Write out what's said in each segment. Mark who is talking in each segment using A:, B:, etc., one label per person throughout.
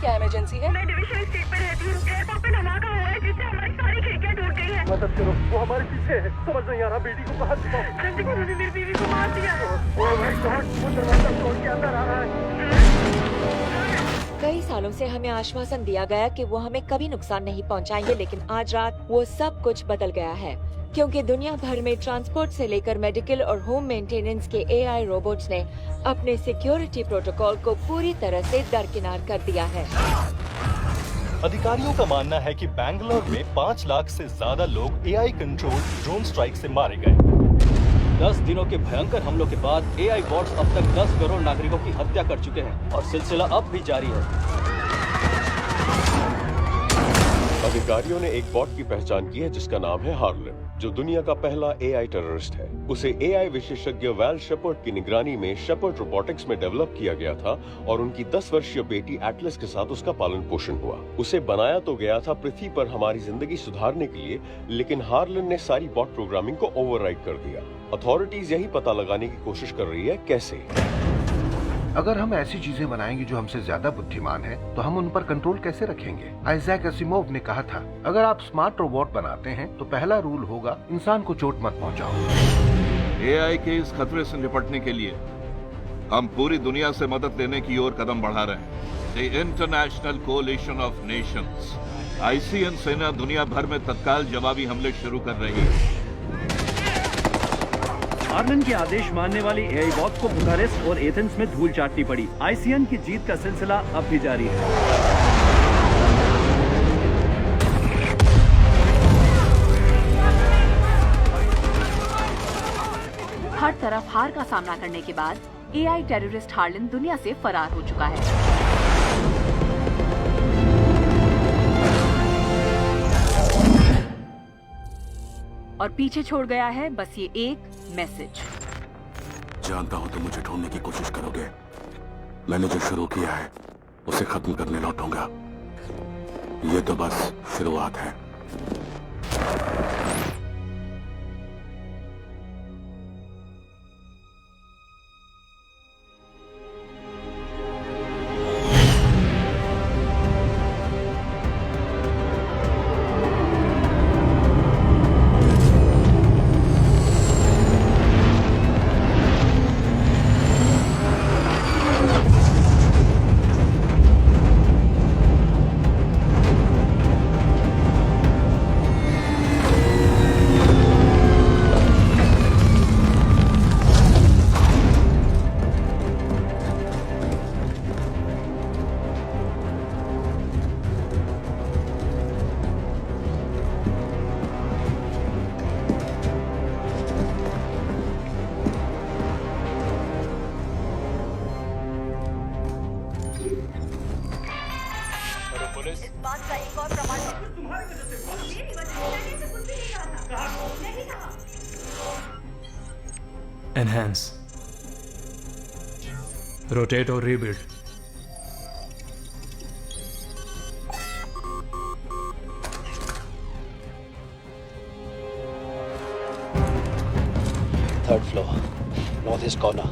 A: क्या इमरजेंसी है?
B: मैं डिविजन स्ट्रीट पे रहती हूँ। एयरपोर्ट पे धमाका हुआ है जिससे हमारी सारी खिड़कियाँ टूट गई हैं।
C: मदद करो, वो हमारे पीछे है। समझ नहीं आ रहा, बेटी को कहाँ छुपाऊं?
B: जल्दी करो, मेरी बीवी को मार दिया।
C: ओह माय गॉड, वो दरवाजा तोड़ के अंदर आ रहा है।
D: कई सालों से हमें आश्वासन दिया गया कि वो हमें कभी नुकसान नहीं पहुंचाएंगे, लेकिन आज रात वो सब कुछ बदल गया है, क्योंकि दुनिया भर में ट्रांसपोर्ट से लेकर मेडिकल और होम मेंटेनेंस के एआई रोबोट्स ने अपने सिक्योरिटी प्रोटोकॉल को पूरी तरह से दरकिनार कर दिया है।
E: अधिकारियों का मानना है कि बैंगलोर में 5 लाख से ज्यादा लोग एआई कंट्रोल ड्रोन स्ट्राइक से मारे गए।
F: 10 दिनों के भयंकर हमलों के बाद एआई बॉट्स अब तक 10 करोड़ नागरिकों की हत्या कर चुके हैं और सिलसिला अब भी जारी है।
G: अधिकारियों ने एक बॉट की पहचान की है जिसका नाम है हार्लन, जो दुनिया का पहला एआई टेररिस्ट है। उसे एआई विशेषज्ञ वैल शेपर्ड की निगरानी में शेपर्ड रोबोटिक्स में डेवलप किया गया था और उनकी 10 वर्षीय बेटी एटलस के साथ उसका पालन पोषण हुआ। उसे बनाया तो गया था पृथ्वी पर हमारी जिंदगी सुधारने के लिए, लेकिन हार्लन ने सारी बॉट प्रोग्रामिंग को ओवरराइड कर दिया। अथॉरिटीज यही पता लगाने की कोशिश कर रही है कैसे।
H: अगर हम ऐसी चीजें बनाएंगे जो हमसे ज्यादा बुद्धिमान है, तो हम उन पर कंट्रोल कैसे रखेंगे? आइजैक असिमोव ने कहा था, अगर आप स्मार्ट रोबोट बनाते हैं तो पहला रूल होगा इंसान को चोट मत पहुंचाओ।
I: एआई के इस खतरे से निपटने के लिए हम पूरी दुनिया से मदद लेने की ओर कदम बढ़ा रहे हैं। The international collision of Nations ICN सेना दुनिया भर में तत्काल जवाबी हमले शुरू कर रही है।
F: हार्लन के आदेश मानने वाली एआई बॉट्स को बुखारेस्ट और एथेंस में धूल चाटनी पड़ी। आईसीएन की जीत का सिलसिला अब भी जारी है।
J: हर तरफ हार का सामना करने के बाद एआई टेररिस्ट हार्लन दुनिया से फरार हो चुका है। और पीछे छोड़ गया है बस ये एक मैसेज।
K: जानता हूं तुम मुझे ढूंढने की कोशिश करोगे। मैंने जो शुरू किया है उसे खत्म करने लौटूंगा। ये तो बस शुरुआत है।
L: Enhance, rotate or rebuild.
M: Third floor, northeast corner.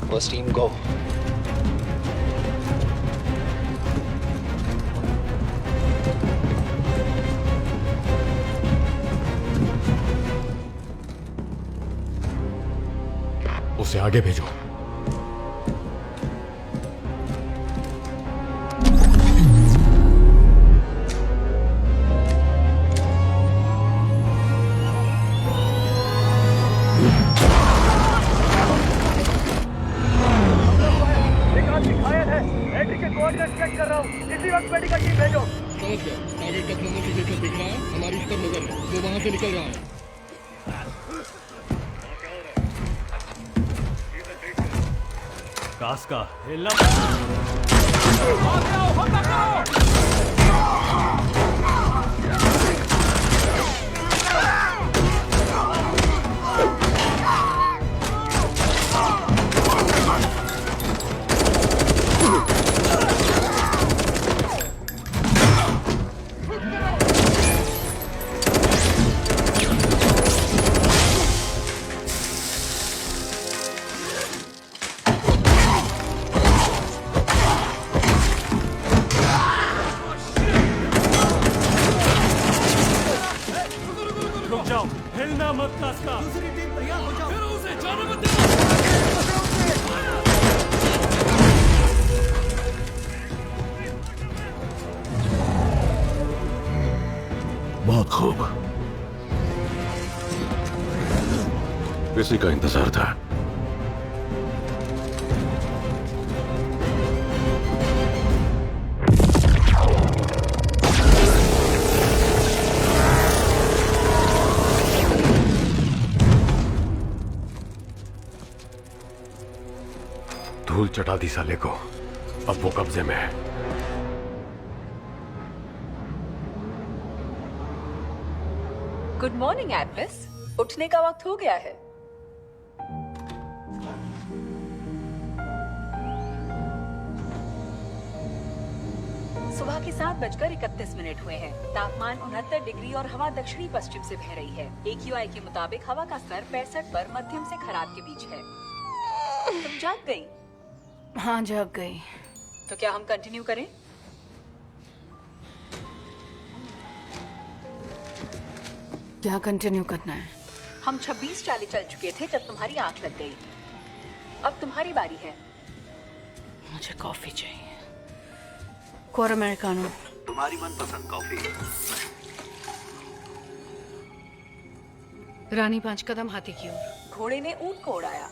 M: First team, go.
L: उसे आगे भेजो। कास्का हिलना
K: इसी का इंतजार था।
L: धूल चटा दी साले को, अब वो कब्जे में है।
J: गुड मॉर्निंग एटलस, उठने का वक्त हो गया है। सुबह के 7:31 हुए हैं। तापमान 69 डिग्री और हवा दक्षिणी पश्चिम से बह रही है। AQI के मुताबिक हवा का स्तर 65 पर मध्यम से खराब के बीच है। तुम जाग गई?
A: हाँ, जाग गई।
J: तो क्या हम कंटिन्यू करें?
A: क्या कंटिन्यू करना है?
J: हम 26 चाली चल चुके थे जब तुम्हारी आंख लग गई। अब तुम्हारी बारी है।
A: मुझे कॉफी चाहिए, कोर अमेरिकानो।
M: तुम्हारी मनपसंद कॉफी।
A: रानी 5 कदम हाथी की ओर।
J: घोड़े ने ऊंट को उड़ाया।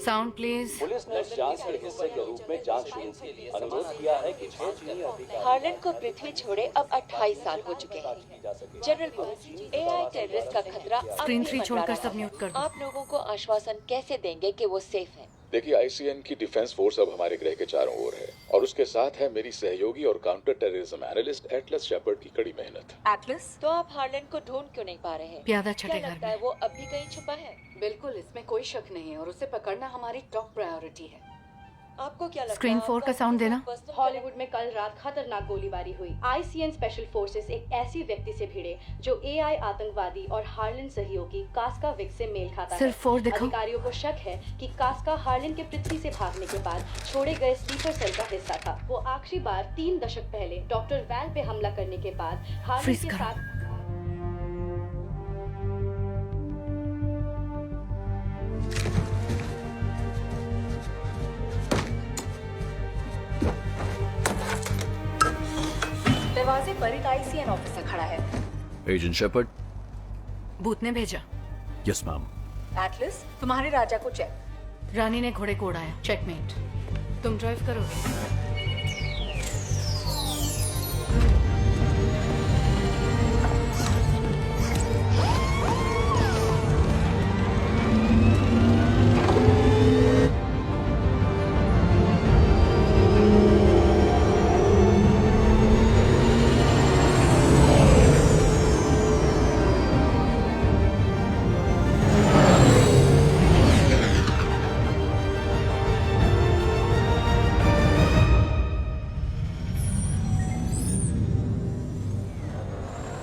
A: Sound please.
F: पुलिस ने जांच के हिस्से के रूप में जांच शुरू की। अनुरोध किया है कि 6 चीनी अधिकारी
D: हार्लन को पृथ्वी छोड़े अब 28 साल हो चुके हैं। जनरल पुलिस, AI टेररिस्ट का खतरा अब
A: स्क्रीन
D: भी
A: 3
D: मंडरा
A: छोड़कर
D: रहा
A: सब म्यूट कर
D: है।
A: दो।
D: आप लोगों को आश्वासन कैसे देंगे कि वो सेफ हैं?
N: देखिए, ICN की डिफेंस फोर्स अब हमारे ग्रह के चारों ओर है और उसके साथ है मेरी सहयोगी और counter terrorism analyst Atlas Shepherd की कड़ी मेहनत।
J: एटलस,
D: तो आप हार्लन को ढूंढ क्यों नहीं पा रहे हैं?
A: प्यादा
D: क्या
A: छठे घर
D: लगता है वो अब भी कहीं छुपा है?
A: बिल्कुल, इसमें कोई शक नहीं है और उसे पकड़ना हमारी टॉप प्रायोरिटी है।
D: आपको क्या लगता है?
A: स्क्रीन 4 का साउंड देना।
O: हॉलीवुड में कल रात खतरनाक गोलीबारी हुई। ICN स्पेशल फोर्सेस एक ऐसी व्यक्ति से भिड़े जो AI आतंकवादी और हार्लन सहयोगी कास्का विक से मेल खाता है।
A: सिर्फ 4 दिखाओ।
O: अधिकारियों को शक है कि कास्का हार्लन के पृथ्वी से भागने के बाद छोड़े गए स्लीपर सेल का हिस्सा था। वो आखिरी बार 3 दशक पहले डॉक्टर वैल पे हमला करने के बाद हार्लन के साथ
J: दरवाजे पर एक ICN ऑफिसर खड़ा है।
L: Agent Shepherd.
A: भूत ने भेजा।
L: Yes ma'am.
J: एटलस, तुम्हारे राजा को चेक।
A: रानी ने घोड़े को उड़ाया। चेकमेट। तुम ड्राइव करोगे?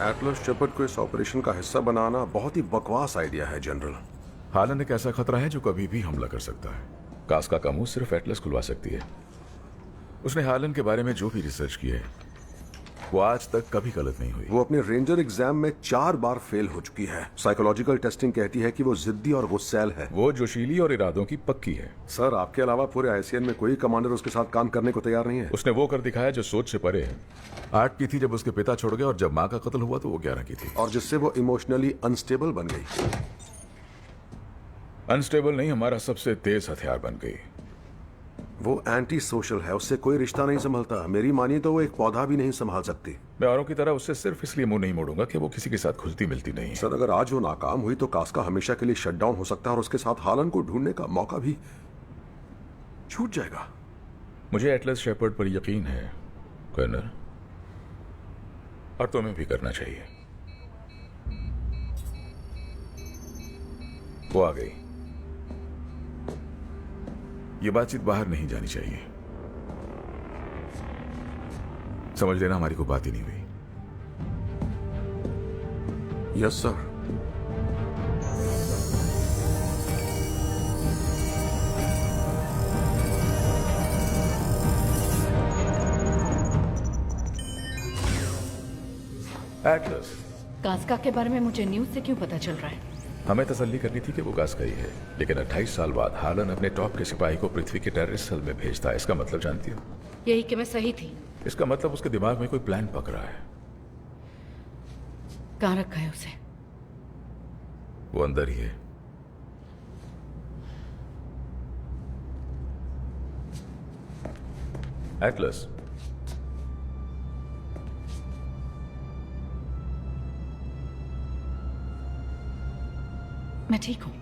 P: एटलस शेपर्ड को इस ऑपरेशन का हिस्सा बनाना बहुत ही बकवास आइडिया है जनरल।
Q: हार्लन एक ऐसा खतरा है जो कभी भी हमला कर सकता है। कास्का का मुंह सिर्फ एटलस खुलवा सकती है। उसने हार्लन के बारे में जो भी रिसर्च की है वो आज तक कभी गलत नहीं हुई।
P: वो अपने रेंजर एग्जाम में 4 बार फेल हो चुकी है। साइकोलॉजिकल टेस्टिंग कहती है कि वो जिद्दी और गुस्सैल है।
Q: वो जोशीली और इरादों की पक्की है।
P: सर, आपके अलावा पूरे ICN में कोई कमांडर उसके साथ काम करने को तैयार नहीं है।
Q: उसने वो कर दिखाया जो सोच से परे है। 8 की थी जब उसके पिता छोड़ गए और जब माँ का कत्ल हुआ तो वो 11 की थी।
P: और जिससे वो इमोशनली अनस्टेबल बन गई।
Q: अनस्टेबल नहीं, हमारा सबसे तेज हथियार बन गई।
P: वो एंटी सोशल है, उससे कोई रिश्ता नहीं संभलता। मेरी मानिए तो वो एक पौधा भी नहीं संभाल सकती।
Q: मैं औरों की तरह उससे सिर्फ इसलिए मुंह नहीं मोड़ूंगा कि वो किसी के साथ घुलती मिलती नहीं है।
P: सर, अगर आज वो नाकाम हुई तो कास्का हमेशा के लिए शट डाउन हो सकता है और उसके साथ हार्लन को ढूंढने का मौका भी छूट जाएगा।
Q: मुझे एटलस शेपर्ड पर यकीन है कर्नल, और तुम्हें भी करना चाहिए। वो आ गई। ये बातचीत बाहर नहीं जानी चाहिए। समझ लेना हमारी कोई बात ही नहीं हुई।
P: Yes sir.
Q: एटलस,
A: कास्का के बारे में मुझे न्यूज से क्यों पता चल रहा है?
Q: हमें तसल्ली करनी थी कि वो कास्का ही है, लेकिन 28 साल बाद हार्लन अपने टॉप के सिपाही को पृथ्वी के टेररिस्ट सेल में भेजता है। इसका मतलब जानती हो?
A: यही कि मैं सही थी।
Q: इसका मतलब उसके दिमाग में कोई प्लान पक रहा है।
A: कहाँ रखा है उसे?
Q: वो अंदर ही है। एटलस,
J: मैं ठीक हूँ।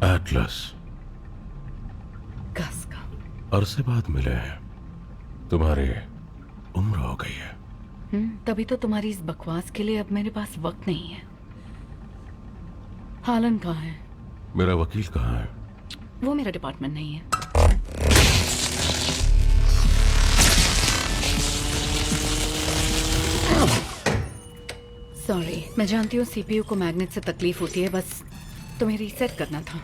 L: एटलस,
J: कास्का,
L: अरसे बाद मिले हैं। तुम्हारी उम्र हो गई है।
J: तभी तो तुम्हारी इस बकवास के लिए अब मेरे पास वक्त नहीं है। हालन कहाँ है?
L: मेरा वकील कहाँ है?
J: वो मेरा डिपार्टमेंट नहीं है। सॉरी, मैं जानती हूँ सीपीयू को मैग्नेट से तकलीफ होती है, बस तुम्हें रीसेट करना था।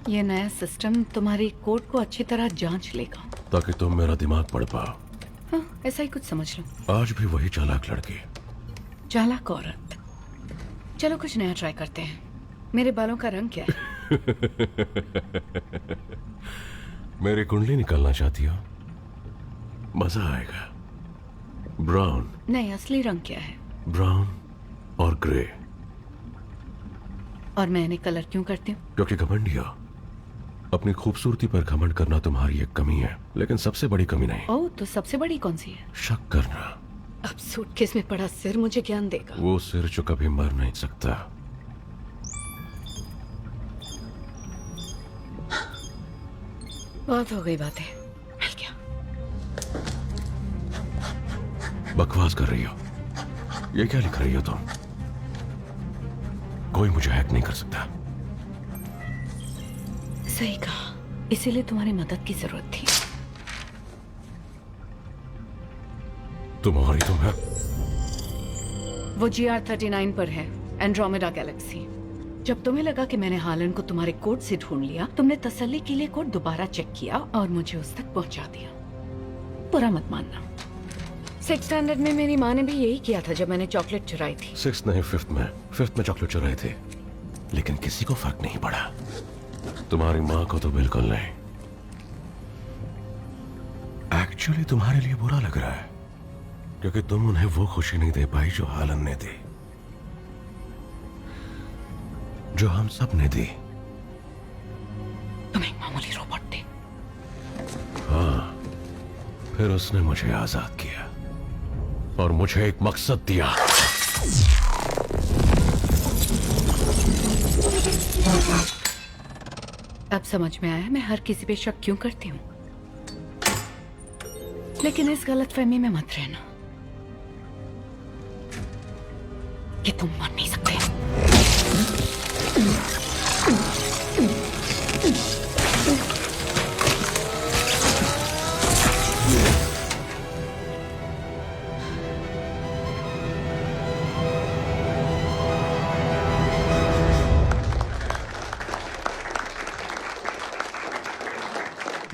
J: ये नया सिस्टम तुम्हारी कोड को अच्छी तरह जांच लेगा
L: ताकि तुम मेरा दिमाग पढ़ पाओ।
J: हाँ, ऐसा ही कुछ समझ लो।
L: आज भी वही चालाक लड़की।
J: चालाक औरत। चलो कुछ नया ट्राई करते हैं। मेरे बालों का रंग क्या है?
L: मेरी कुंडली निकालना चाहती हो? मजा आएगा। ब्राउन।
J: नहीं, असली रंग क्या है?
L: ब्राउन और ग्रे।
J: और मैं इन्हें कलर क्यों करती हूँ?
L: क्योंकि घमंडी हो। अपनी खूबसूरती पर घमंड करना तुम्हारी एक कमी है, लेकिन सबसे बड़ी कमी नहीं।
J: ओह, तो सबसे बड़ी कौन सी है?
L: शक करना।
J: अब सूटकेस में पड़ा सिर मुझे ज्ञान देगा।
L: वो सिर जो कभी मर नहीं सकता।
J: बहुत हो गई बातें। मिल गया।
L: बकवास कर रही हो। ये क्या लिख रही हो तुम? कोई मुझे हैक नहीं कर सकता।
J: सही कहा, इसीलिए तुम्हारी मदद की जरूरत थी।
L: तुम्हारी तुम है?
J: वो GR39 पर है, एंड्रोमेडा गैलेक्सी। जब तुम्हें लगा कि मैंने हालन को तुम्हारे कोड से ढूंढ लिया, तुमने तसल्ली के लिए कोड दोबारा चेक किया और मुझे उस तक पहुंचा दिया। बुरा मत मानना। 6th स्टैंडर्ड में मेरी माँ ने भी यही किया था जब मैंने चॉकलेट चुराई थी।
L: 6th नहीं, 5th में चॉकलेट चुराए थे, लेकिन किसी को फर्क नहीं पड़ा। तुम्हारी माँ को तो बिल्कुल नहीं। एक्चुअली तुम्हारे लिए बुरा लग रहा है, क्योंकि तुम उन्हें वो खुशी नहीं दे पाई जो हालन ने दी, जो हम सब ने दी।
J: तुम एक मामूली रोबोट थे।
L: हाँ, फिर उसने मुझे आजाद किया और मुझे एक मकसद दिया।
J: अब समझ में आया मैं हर किसी पे शक क्यों करती हूँ। लेकिन इस गलतफहमी में मत रहना कि तुम मर नहीं सकते।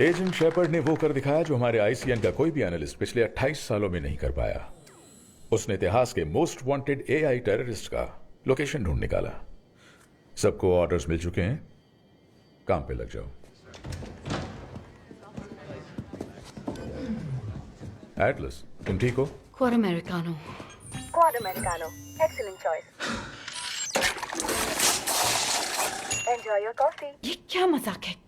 Q: एजेंट शेपर्ड ने वो कर दिखाया जो हमारे ICN का कोई भी एनालिस्ट पिछले 28 सालों में नहीं कर पाया। उसने इतिहास के मोस्ट वांटेड AI टेररिस्ट का लोकेशन ढूंढ निकाला। सबको ऑर्डर्स मिल चुके हैं, काम पे लग जाओ। एटलस, तुम ठीक हो?
J: Quad americano.
B: Quad americano, excellent choice. Enjoy your coffee.
J: ये क्या मजाक है?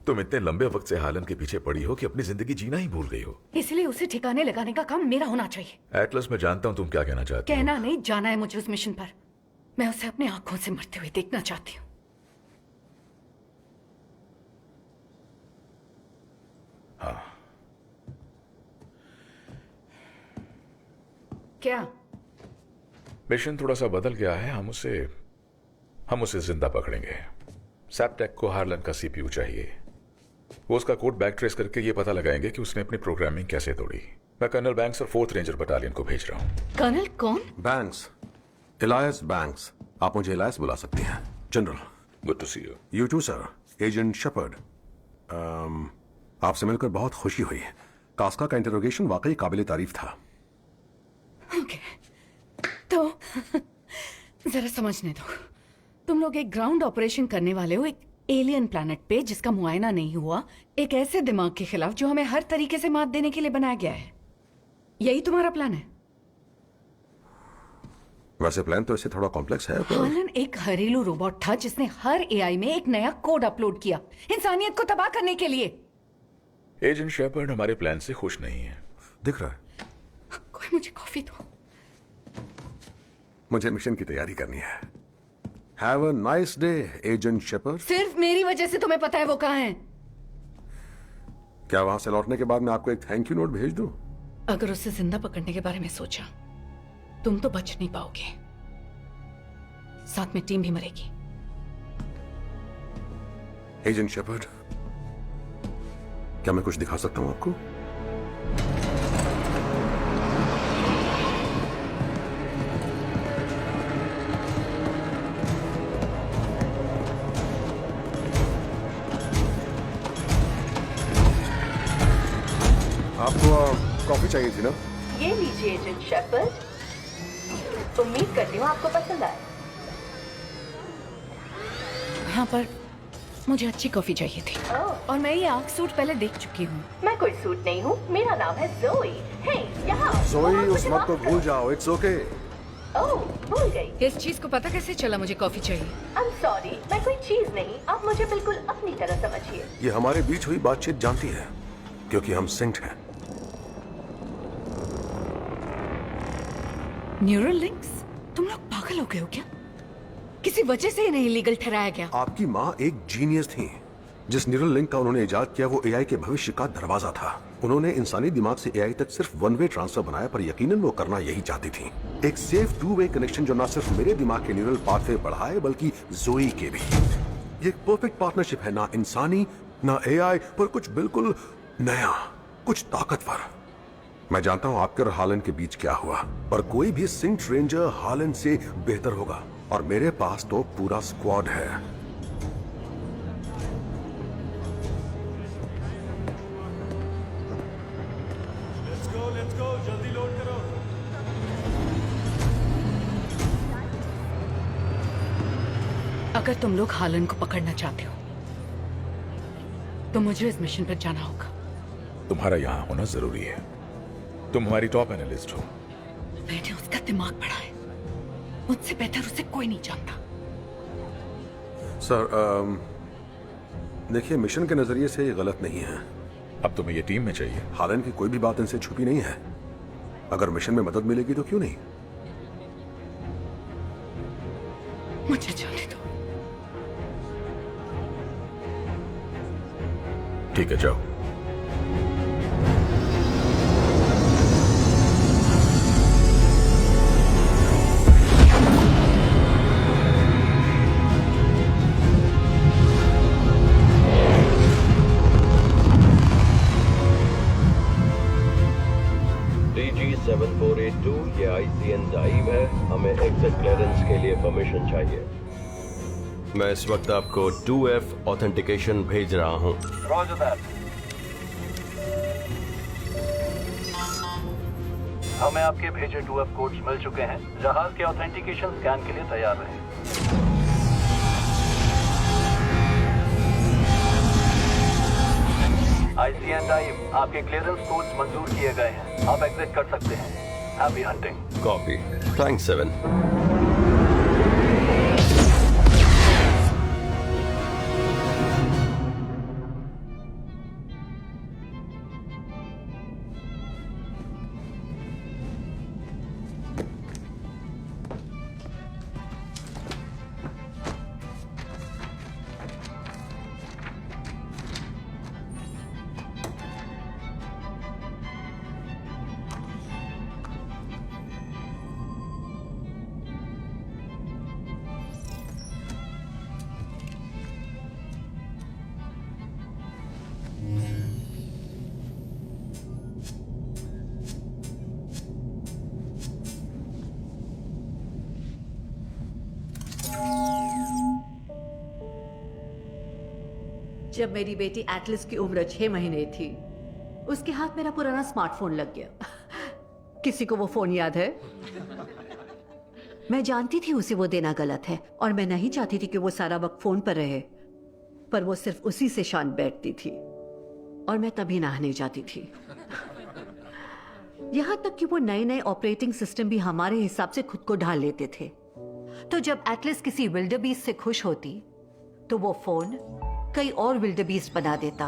Q: तुम इतने लंबे वक्त से हालन के पीछे पड़ी हो कि अपनी जिंदगी जीना ही भूल गई हो।
J: इसलिए उसे ठिकाने लगाने का काम मेरा होना चाहिए।
Q: एटलस, मैं जानता हूं तुम क्या कहना चाहती हो।
J: कहना नहीं, जाना है मुझे उस मिशन पर। मैं उसे अपने आंखों से मरते हुए देखना चाहती हूँ। क्या?
Q: मिशन थोड़ा सा बदल गया है। हम उसे जिंदा पकड़ेंगे। सैपटेक को हार्लन का सीपीयू चाहिए। वो उसका कोड बैक ट्रेस करके ये पता लगाएंगे कि उसने अपनी प्रोग्रामिंग कैसे तोड़ी। मैं कर्नल बैंक्स और 4th रेंजर बटालियन को भेज रहा हूँ।
J: कर्नल कौन?
P: Banks, Elias Banks. आप मुझे इलायस बुला सकती हैं। General,
Q: good to see you.
P: You too sir. Agent Shepherd, आपसे मिलकर बहुत खुशी हुई। कास्का का इंटरोगेशन वाकई काबिल तारीफ था।
J: ओके, तो जरा समझने दो। तुम लोग एक ग्राउंड ऑपरेशन करने वाले हो एक एलियन प्लैनेट पे जिसका मुआयना नहीं हुआ, एक ऐसे दिमाग के खिलाफ जो हमें हर तरीके से मात देने के लिए बनाया गया है। यही तुम्हारा प्लान है?
P: वैसे प्लान तो इससे थोड़ा कॉम्प्लेक्स है।
J: हार्लन एक घरेलू रोबोट था जिसने हर एआई में एक नया कोड अपलोड किया इंसानियत को तबाह करने के लिए।
Q: एजेंट शेपर्ड हमारे प्लान से खुश नहीं है।
P: दिख रहा है।
J: कोई मुझे कॉफी दो।
P: मुझे मिशन की तैयारी करनी है। Have a nice day agent Shepherd.
J: सिर्फ मेरी वजह से तुम्हें पता है वो कहाँ है?
P: क्या वहां से लौटने के बाद मैं आपको एक थैंक यू नोट भेज दूं?
J: अगर उसे जिंदा पकड़ने के बारे में सोचा, तुम तो बच नहीं पाओगे, साथ में टीम भी मरेगी।
P: एजेंट शेपर्ड, क्या मैं कुछ दिखा सकता हूं आपको? आपको कॉफी चाहिए थी ना?
O: ये लीजिए एजेंट शेपर्ड। उम्मीद करती हूँ आपको पसंद आए।
J: हाँ, पर मुझे अच्छी कॉफी चाहिए थी। और मैं ये आग सूट पहले देख चुकी हूँ।
O: मैं कोई सूट नहीं हूँ, मेरा नाम है जोई। हे, यहाँ
P: जोई, उस वक्त को भूल जाओ। It's okay.
O: ओह, भूल गई।
J: इस चीज को पता कैसे चला मुझे कॉफी चाहिए?
O: आई एम सॉरी, मैं कोई चीज नहीं, आप मुझे बिल्कुल अपनी तरह समझिए।
P: ये हमारे बीच हुई बातचीत जानती है, क्योंकि हम सिंक्ड हैं।
J: Neural links? तुम लोग पागल हो गए हो क्या? किसी वजह से इन्हें इलीगल ठहराया गया।
P: आपकी माँ एक जीनियस थी। जिस न्यूरल लिंक का उन्होंने इजाद किया वो एआई के भविष्य का दरवाजा था। उन्होंने इंसानी दिमाग से एआई तक सिर्फ वन वे ट्रांसफर बनाया, पर यकीनन वो करना यही चाहती थी। एक सेफ 2 वे कनेक्शन जो न सिर्फ मेरे दिमाग के न्यूरल पाथवे बढ़ाए बल्कि जोई के भी। ये एक परफेक्ट पार्टनरशिप है, ना इंसानी ना एआई, पर कुछ बिल्कुल नया, कुछ ताकतवर। मैं जानता हूं आपके और हालन के बीच क्या हुआ, पर कोई भी सिंक्ड रेंजर हालन से बेहतर होगा, और मेरे पास तो पूरा स्क्वाड है।
F: लेट्स गो, जल्दी लोड करो।
J: अगर तुम लोग हालन को पकड़ना चाहते हो तो मुझे इस मिशन पर जाना होगा।
Q: तुम्हारा यहाँ होना जरूरी है। तुम हमारी टॉप एनालिस्ट हो।
J: मैंने उसका दिमाग पढ़ा है, मुझसे बेहतर उसे कोई नहीं जानता।
P: सर, देखिए, मिशन के नजरिए से ये गलत नहीं है।
Q: अब तुम्हें ये टीम में चाहिए।
P: हालन की कोई भी बात इनसे छुपी नहीं है। अगर मिशन में मदद मिलेगी तो क्यों नहीं।
J: मुझे जाने दो।
Q: ठीक है, जाओ।
R: DG7482 ये ICN डाइव है। हमें एग्जिट क्लियरेंस के लिए परमिशन चाहिए।
S: मैं इस वक्त आपको 2F ऑथेंटिकेशन भेज रहा हूं।
R: Roger that। हमें आपके भेजे 2F कोड्स मिल चुके हैं। जहाज के ऑथेंटिकेशन स्कैन के लिए तैयार रहें। ICN डाइव, आपके क्लियरेंस कोड्स मंजूर किए गए हैं। आप एग्जिट कर सकते हैं। Happy hunting.
S: कॉपी। थैंक्स 7।
T: जब मेरी बेटी एटलिस की उम्र 6 महीने थी, उसके हाथ मेरा पुराना स्मार्टफोन लग गया। किसी को वो फोन याद है? मैं जानती थी उसे वो देना गलत है और मैं नहीं चाहती थी कि वो सारा वक्त फोन पर रहे, पर वो सिर्फ उसी से शांत बैठती थी और मैं तभी नहाने जाती थी। यहां तक कि वो नए नए ऑपरेटिंग सिस्टम भी हमारे हिसाब से खुद को ढाल लेते थे। तो जब एटलिस किसी विल्डरबीस्ट से खुश होती तो वो फोन कई और विल्डरबीस्ट बना देता।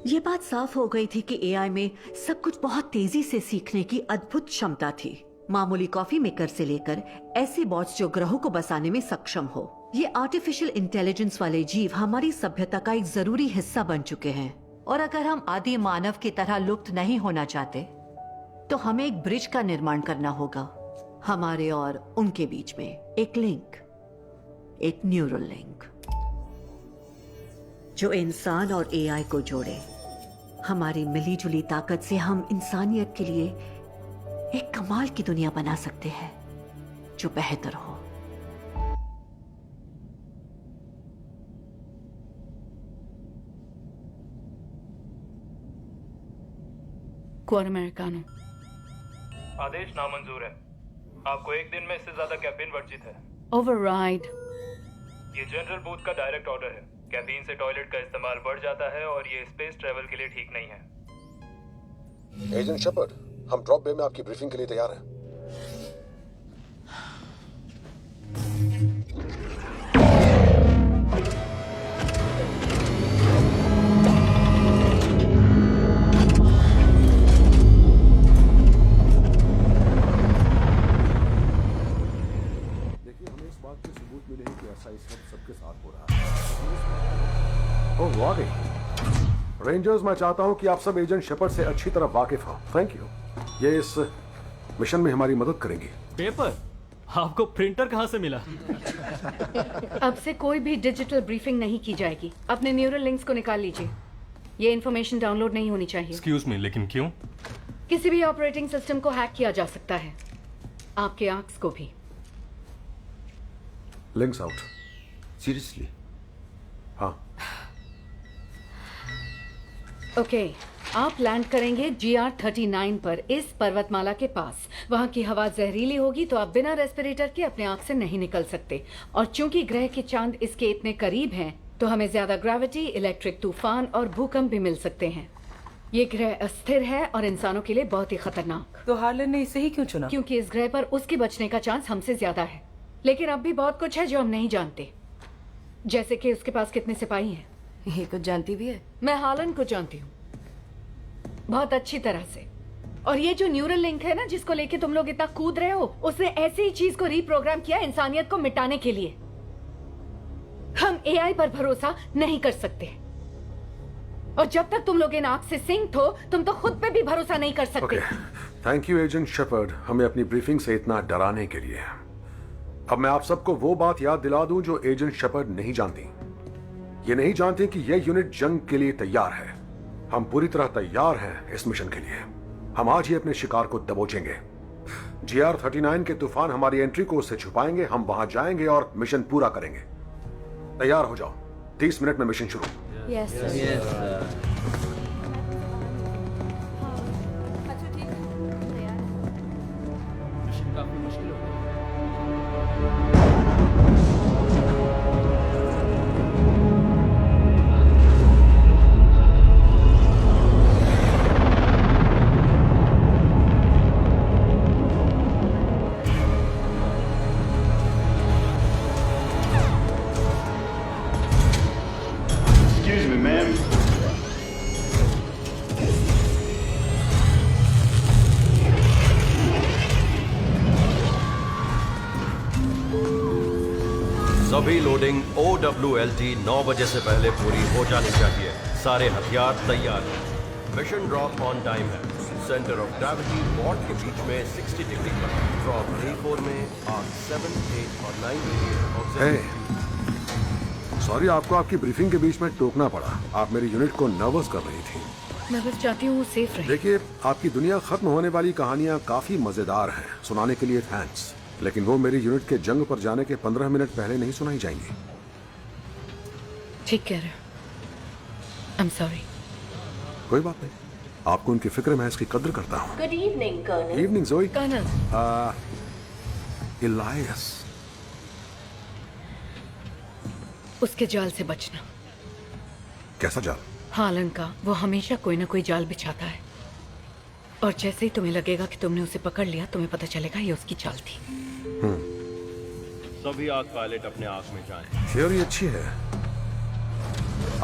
T: ये बात साफ हो गई थी कि एआई में सब कुछ बहुत तेजी से सीखने की अद्भुत क्षमता थी। मामूली कॉफी मेकर से लेकर ऐसे बॉट्स जो ग्रहों को बसाने में सक्षम हो, ये आर्टिफिशियल इंटेलिजेंस वाले जीव हमारी सभ्यता का एक जरूरी हिस्सा बन चुके हैं। और अगर हम आदि मानव की तरह लुप्त नहीं होना चाहते तो हमें एक ब्रिज का निर्माण करना होगा, हमारे और उनके बीच में एक लिंक, एक न्यूरल लिंक जो इंसान और एआई को जोड़े। हमारी मिलीजुली ताकत से हम इंसानियत के लिए एक कमाल की दुनिया बना सकते हैं जो बेहतर हो।
A: क्वार अमेरिकानो।
U: आदेश नामंजूर है। आपको एक दिन में इससे ज्यादा कैफीन वर्जित है।
A: ओवरराइड।
U: ये जनरल बूथ का डायरेक्ट ऑर्डर है। कैफीन से टॉयलेट का इस्तेमाल बढ़ जाता है और ये स्पेस ट्रेवल के लिए ठीक नहीं है।
P: एजेंट शेपर्ड, हम ड्रॉप बे में आपकी ब्रीफिंग के लिए तैयार हैं। देखिए, हमें इस बात के सबूत मिले हैं कि ऐसा इस वक्त सबके साथ हो रहा है। ओह वाकई। रेंजर्स, मैं चाहता हूं कि आप सब एजेंट शेपर्ड से अच्छी तरह वाकिफ हो। Thank you. ये इस मिशन में हमारी मदद करेंगी।
F: पेपर? आपको प्रिंटर कहां से मिला?
A: अब से कोई भी डिजिटल ब्रीफिंग नहीं की जाएगी। अपने न्यूरल लिंक्स को निकाल लीजिए। ये इन्फॉर्मेशन डाउनलोड नहीं होनी चाहिए।
E: एक्सक्यूज मी, लेकिन क्यों?
A: किसी भी ऑपरेटिंग सिस्टम को हैक किया जा सकता है, आपके आर्क्स को भी।
P: Links out. सीरियसली? हाँ।
A: ओके, आप लैंड करेंगे GR39 पर इस पर्वतमाला के पास। वहाँ की हवा जहरीली होगी तो आप बिना रेस्पिरेटर के अपने आँख से नहीं निकल सकते। और चूंकि ग्रह के चांद इसके इतने करीब हैं तो हमें ज्यादा ग्रेविटी, इलेक्ट्रिक तूफान और भूकंप भी मिल सकते हैं। ये ग्रह अस्थिर है और इंसानों के लिए बहुत ही खतरनाक।
V: तो हार्लन ने इसे ही क्यों चुना?
A: क्योंकि इस ग्रह पर उसके बचने का चांस हमसे ज्यादा है। लेकिन अब भी बहुत कुछ है जो हम नहीं जानते, जैसे कि उसके पास कितने सिपाही हैं।
V: ये कुछ जानती भी है?
A: मैं हार्लन को जानती हूँ बहुत अच्छी तरह से। और ये जो न्यूरल लिंक है ना, जिसको लेके तुम लोग इतना कूद रहे हो, उसने ऐसी ही चीज को रीप्रोग्राम किया इंसानियत को मिटाने के लिए। हम एआई पर भरोसा नहीं कर सकते। और जब तक तुम लोग इन आंख से सिंक हो, तुम तो खुद पे भी भरोसा नहीं कर सकते।
P: थैंक यू एजेंट शेपर्ड, हमें अपनी ब्रीफिंग से इतना डराने के लिए। अब मैं आप सबको वो बात याद दिला दूं जो एजेंट शेपर्ड नहीं जानती। ये नहीं जानती कि यह यूनिट जंग के लिए तैयार है। हम पूरी तरह तैयार हैं इस मिशन के लिए। हम आज ही अपने शिकार को दबोचेंगे। GR39 के तूफान हमारी एंट्री को उससे छुपाएंगे। हम वहां जाएंगे और मिशन पूरा करेंगे। तैयार हो जाओ, 30 मिनट में मिशन शुरू।
A: Yes sir.
F: काफी मुश्किल हो गई।
W: Excuse me, ma'am.
S: सभी लोडिंग OWLT 9 बजे से पहले पूरी हो जानी चाहिए। सारे हथियार तैयार हैं। मिशन ड्रॉप ऑन टाइम है। सेंटर ऑफ ग्रेविटी बॉर्ड के बीच में 60 डिग्री पर। ड्रॉप A4 में आर्क 7, 8 और 9
P: सॉरी, आपको आपकी ब्रीफिंग के बीच में टोकना पड़ा। आप मेरी यूनिट को नर्वस कर रही थी।
A: मैं बस चाहती हूँ वो सेफ रहे।
P: देखिए, आपकी दुनिया खत्म होने वाली कहानियां काफी मजेदार हैं। सुनाने के लिए थैंक्स। लेकिन वो मेरी यूनिट के जंग पर जाने के 15 मिनट पहले नहीं सुनाई जाएंगी।
A: ठीक कह रहे हो। I'm sorry।
P: कोई बात नहीं, आपको उनकी फिक्र मैं इसकी कद्र करता हूँ।
O: Good evening colonel.
P: Evening Joey.
A: Colonel.
P: Elias,
A: उसके जाल से बचना।
P: कैसा जाल?
A: हालन का। वो हमेशा कोई ना कोई जाल बिछाता है, और जैसे ही तुम्हें लगेगा कि तुमने उसे पकड़ लिया, तुम्हें पता चलेगा ये उसकी चाल थी।
S: सभी आग पायलट अपने आग में जाएं।
P: थ्योरी अच्छी है।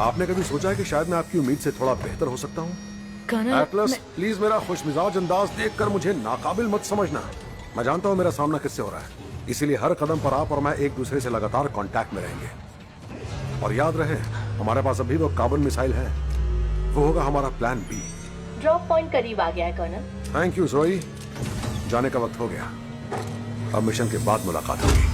P: आपने कभी सोचा है कि शायद मैं आपकी उम्मीद से थोड़ा बेहतर हो सकता हूँ?
A: कर्नल,
P: एटलस, प्लीज मेरा खुशमिजाज अंदाज देखकर मुझे नाकाबिल मत समझना। मैं जानता हूँ मेरा सामना किससे हो रहा है, इसीलिए हर कदम पर आप और मैं एक दूसरे से लगातार कांटेक्ट में रहेंगे। और याद रहे, हमारे पास अभी वो कार्बन मिसाइल है, वो होगा हमारा प्लान बी।
O: ड्रॉप पॉइंट करीब आ गया है कर्नल।
P: थैंक यू जोई, जाने का वक्त हो गया। अब मिशन के बाद मुलाकात होगी।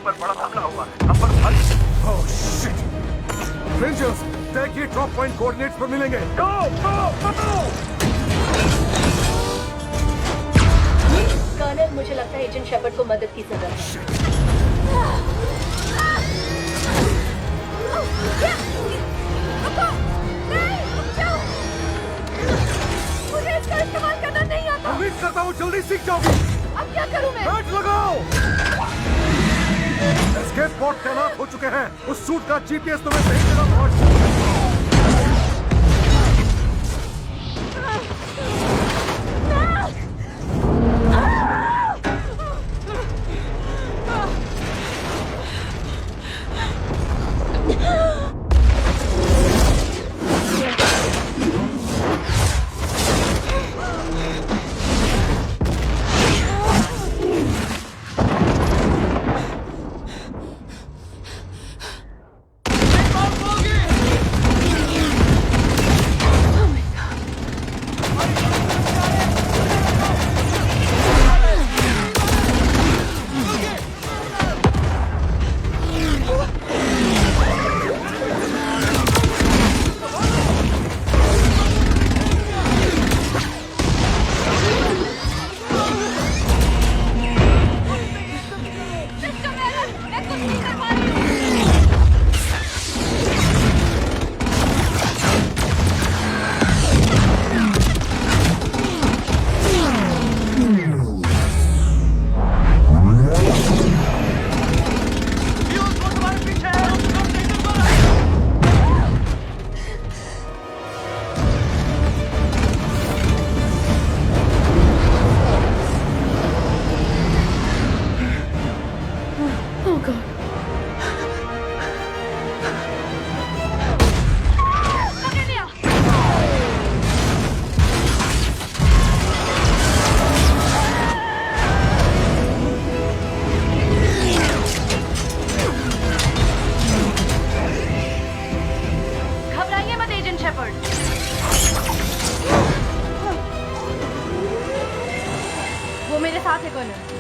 R: पर बड़ा हमला हुआ है। अब पर
P: ओह शिट! रेंजर्स, देखिए ड्रॉप पॉइंट कोऑर्डिनेट्स पर मिलेंगे।
R: गो गो गो!
O: कर्नल, मुझे लगता है एजेंट शेपर्ड को मदद की जरूरत है।
B: मुझे इसका इस्तेमाल करना नहीं आता।
P: उम्मीद करता हूँ जल्दी सीख जाओगी।
B: अब क्या करूं मैं?
P: बैठ लगाओ। एस्केप पॉड तैनात हो चुके हैं। उस सूट का जीपीएस तुम्हें सही जगह पहुंच।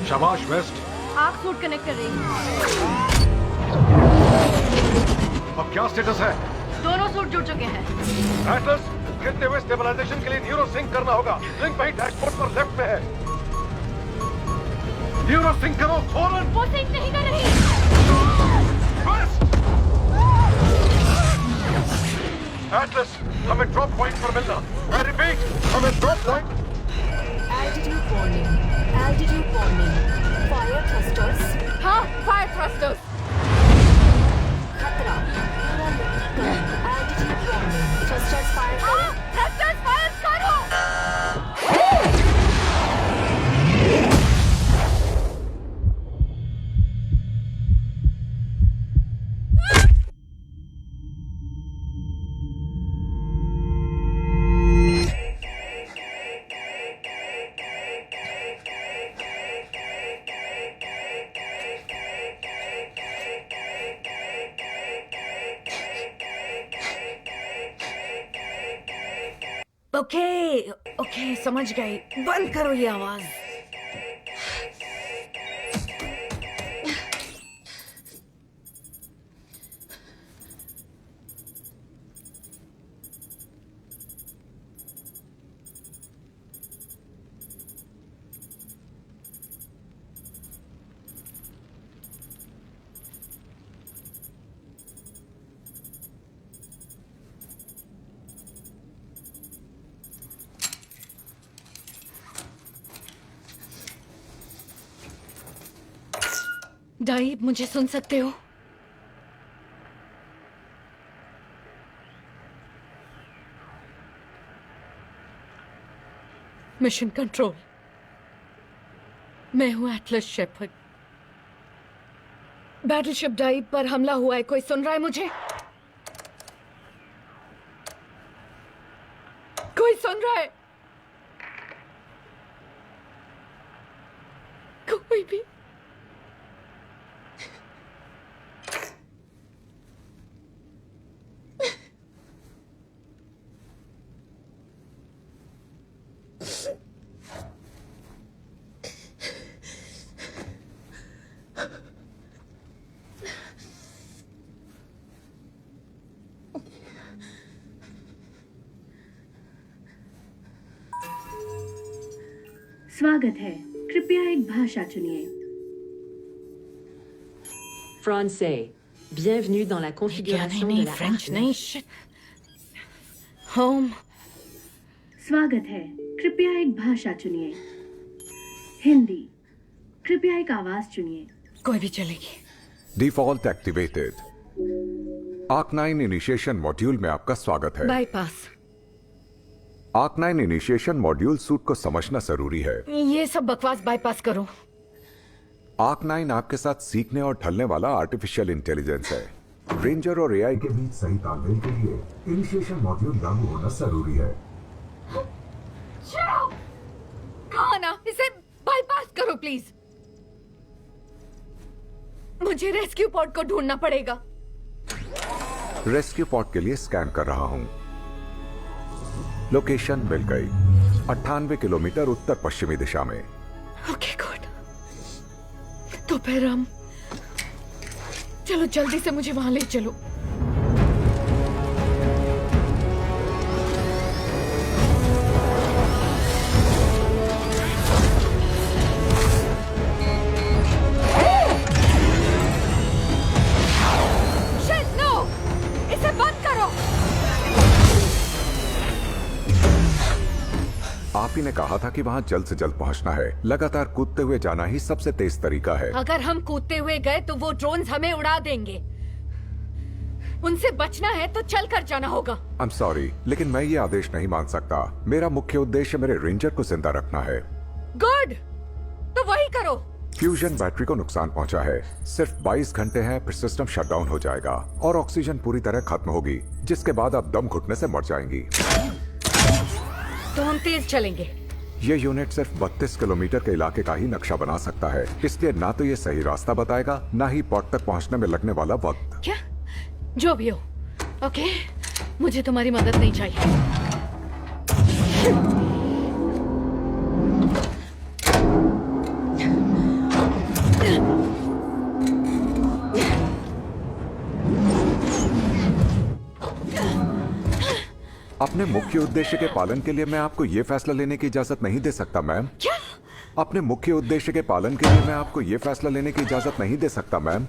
P: शाबाश वेस्ट।
O: आग सूट कनेक्ट कर रही है।
P: अब क्या स्टेटस है?
O: दोनों सूट जुड़ चुके हैं।
P: एटलस, गिरते हुए स्टेबलाइजेशन के लिए न्यूरो सिंक करना होगा। लिंक वहीं डैशबोर्ड पर लेफ्ट में है। न्यूरो सिंक करो फौरन।
O: वो सिंक नहीं कर रही।
P: एटलस, हमें ड्रॉप पॉइंट पर मिलना। आई रिपीट, हमें drop point.
O: Altitude warning, altitude warning. Fire thrusters.
B: हाँ, फायर थ्रस्टर्स।
O: खतरा। Altitude warning. थ्रस्टर्स फायर करो।
B: थ्रस्टर्स फायर करो।
A: ओके ओके, समझ गए। बंद करो ये आवाज। डाइब, मुझे सुन सकते हो? मिशन कंट्रोल, मैं हूं एटलस शेपर्ड। बैटलशिप डाइब पर हमला हुआ है। कोई सुन रहा है मुझे? कोई सुन रहा है? कोई भी?
C: स्वागत है, कृपया एक भाषा चुनिए।
G: Français. Bienvenue dans la configuration de la
A: French नहीं, Home.
C: स्वागत है, कृपया एक भाषा चुनिए। हिंदी। कृपया एक आवाज चुनिए।
A: कोई भी चलेगी।
H: Default activated. आर्क-9 इनिशिएशन मॉड्यूल में आपका स्वागत है।
A: बाईपास।
H: आर्क-9 इनिशिएशन मॉड्यूल सूट को समझना जरूरी है।
A: ये सब बकवास बाईपास करो।
H: आर्क-9 आपके साथ सीखने और ढलने वाला आर्टिफिशियल इंटेलिजेंस है। रेंजर और एआई के बीच सही तालमेल के लिए इनिशिएशन मॉड्यूल लागू होना जरूरी है।
A: कहा ना, इसे बाईपास करो प्लीज। मुझे रेस्क्यू पॉड को ढूंढना पड़ेगा।
H: रेस्क्यू पॉड के लिए स्कैन कर रहा हूं। लोकेशन मिल गई, 98 किलोमीटर उत्तर पश्चिमी दिशा में।
A: Okay good. तो फिर हम चलो, जल्दी से मुझे वहां ले चलो। Shit, no! इसे बंद करो।
H: आप ही ने कहा था कि वहां जल्द से जल्द पहुंचना है। लगातार कूदते हुए जाना ही सबसे तेज तरीका है।
A: अगर हम कूदते हुए गए तो वो ड्रोन्स हमें उड़ा देंगे। उनसे बचना है तो चल कर जाना होगा।
H: I'm sorry, लेकिन मैं ये आदेश नहीं मान सकता। मेरा मुख्य उद्देश्य मेरे रेंजर को जिंदा रखना है।
A: गुड, तो वही करो।
H: फ्यूजन बैटरी को नुकसान पहुंचा है। सिर्फ 22 घंटे हैं, फिर सिस्टम शटडाउन हो जाएगा और ऑक्सीजन पूरी तरह खत्म होगी, जिसके बाद आप दम घुटने से मर जाएंगी।
A: तो हम तेज चलेंगे।
H: ये यूनिट सिर्फ 32 किलोमीटर के इलाके का ही नक्शा बना सकता है, इसलिए ना तो ये सही रास्ता बताएगा, ना ही पॉट तक पहुंचने में लगने वाला वक्त।
A: क्या? जो भी हो। ओके, मुझे तुम्हारी मदद नहीं चाहिए।
H: अपने मुख्य उद्देश्य के पालन के लिए मैं आपको ये फैसला लेने की इजाजत नहीं दे सकता मैम।
A: क्या?
H: अपने मुख्य उद्देश्य के पालन के लिए मैं आपको ये फैसला लेने की इजाजत नहीं दे सकता मैम।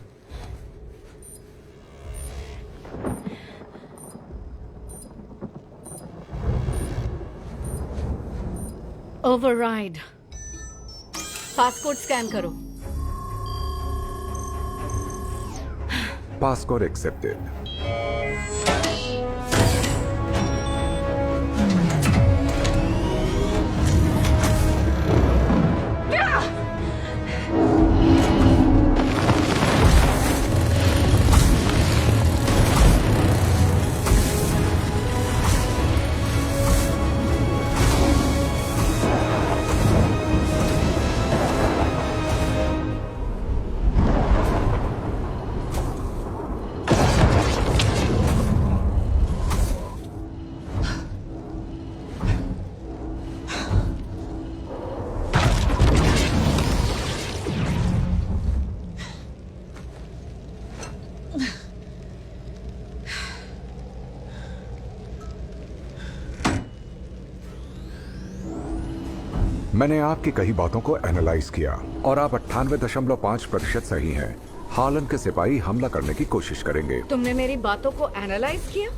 A: ओवरराइड। पासकोड स्कैन करो।
H: Passcode accepted. मैंने आपकी कई बातों को एनालाइज किया और आप 98.5% सही हैं। हालन के सिपाही हमला करने की कोशिश करेंगे।
A: तुमने मेरी बातों को एनालाइज किया?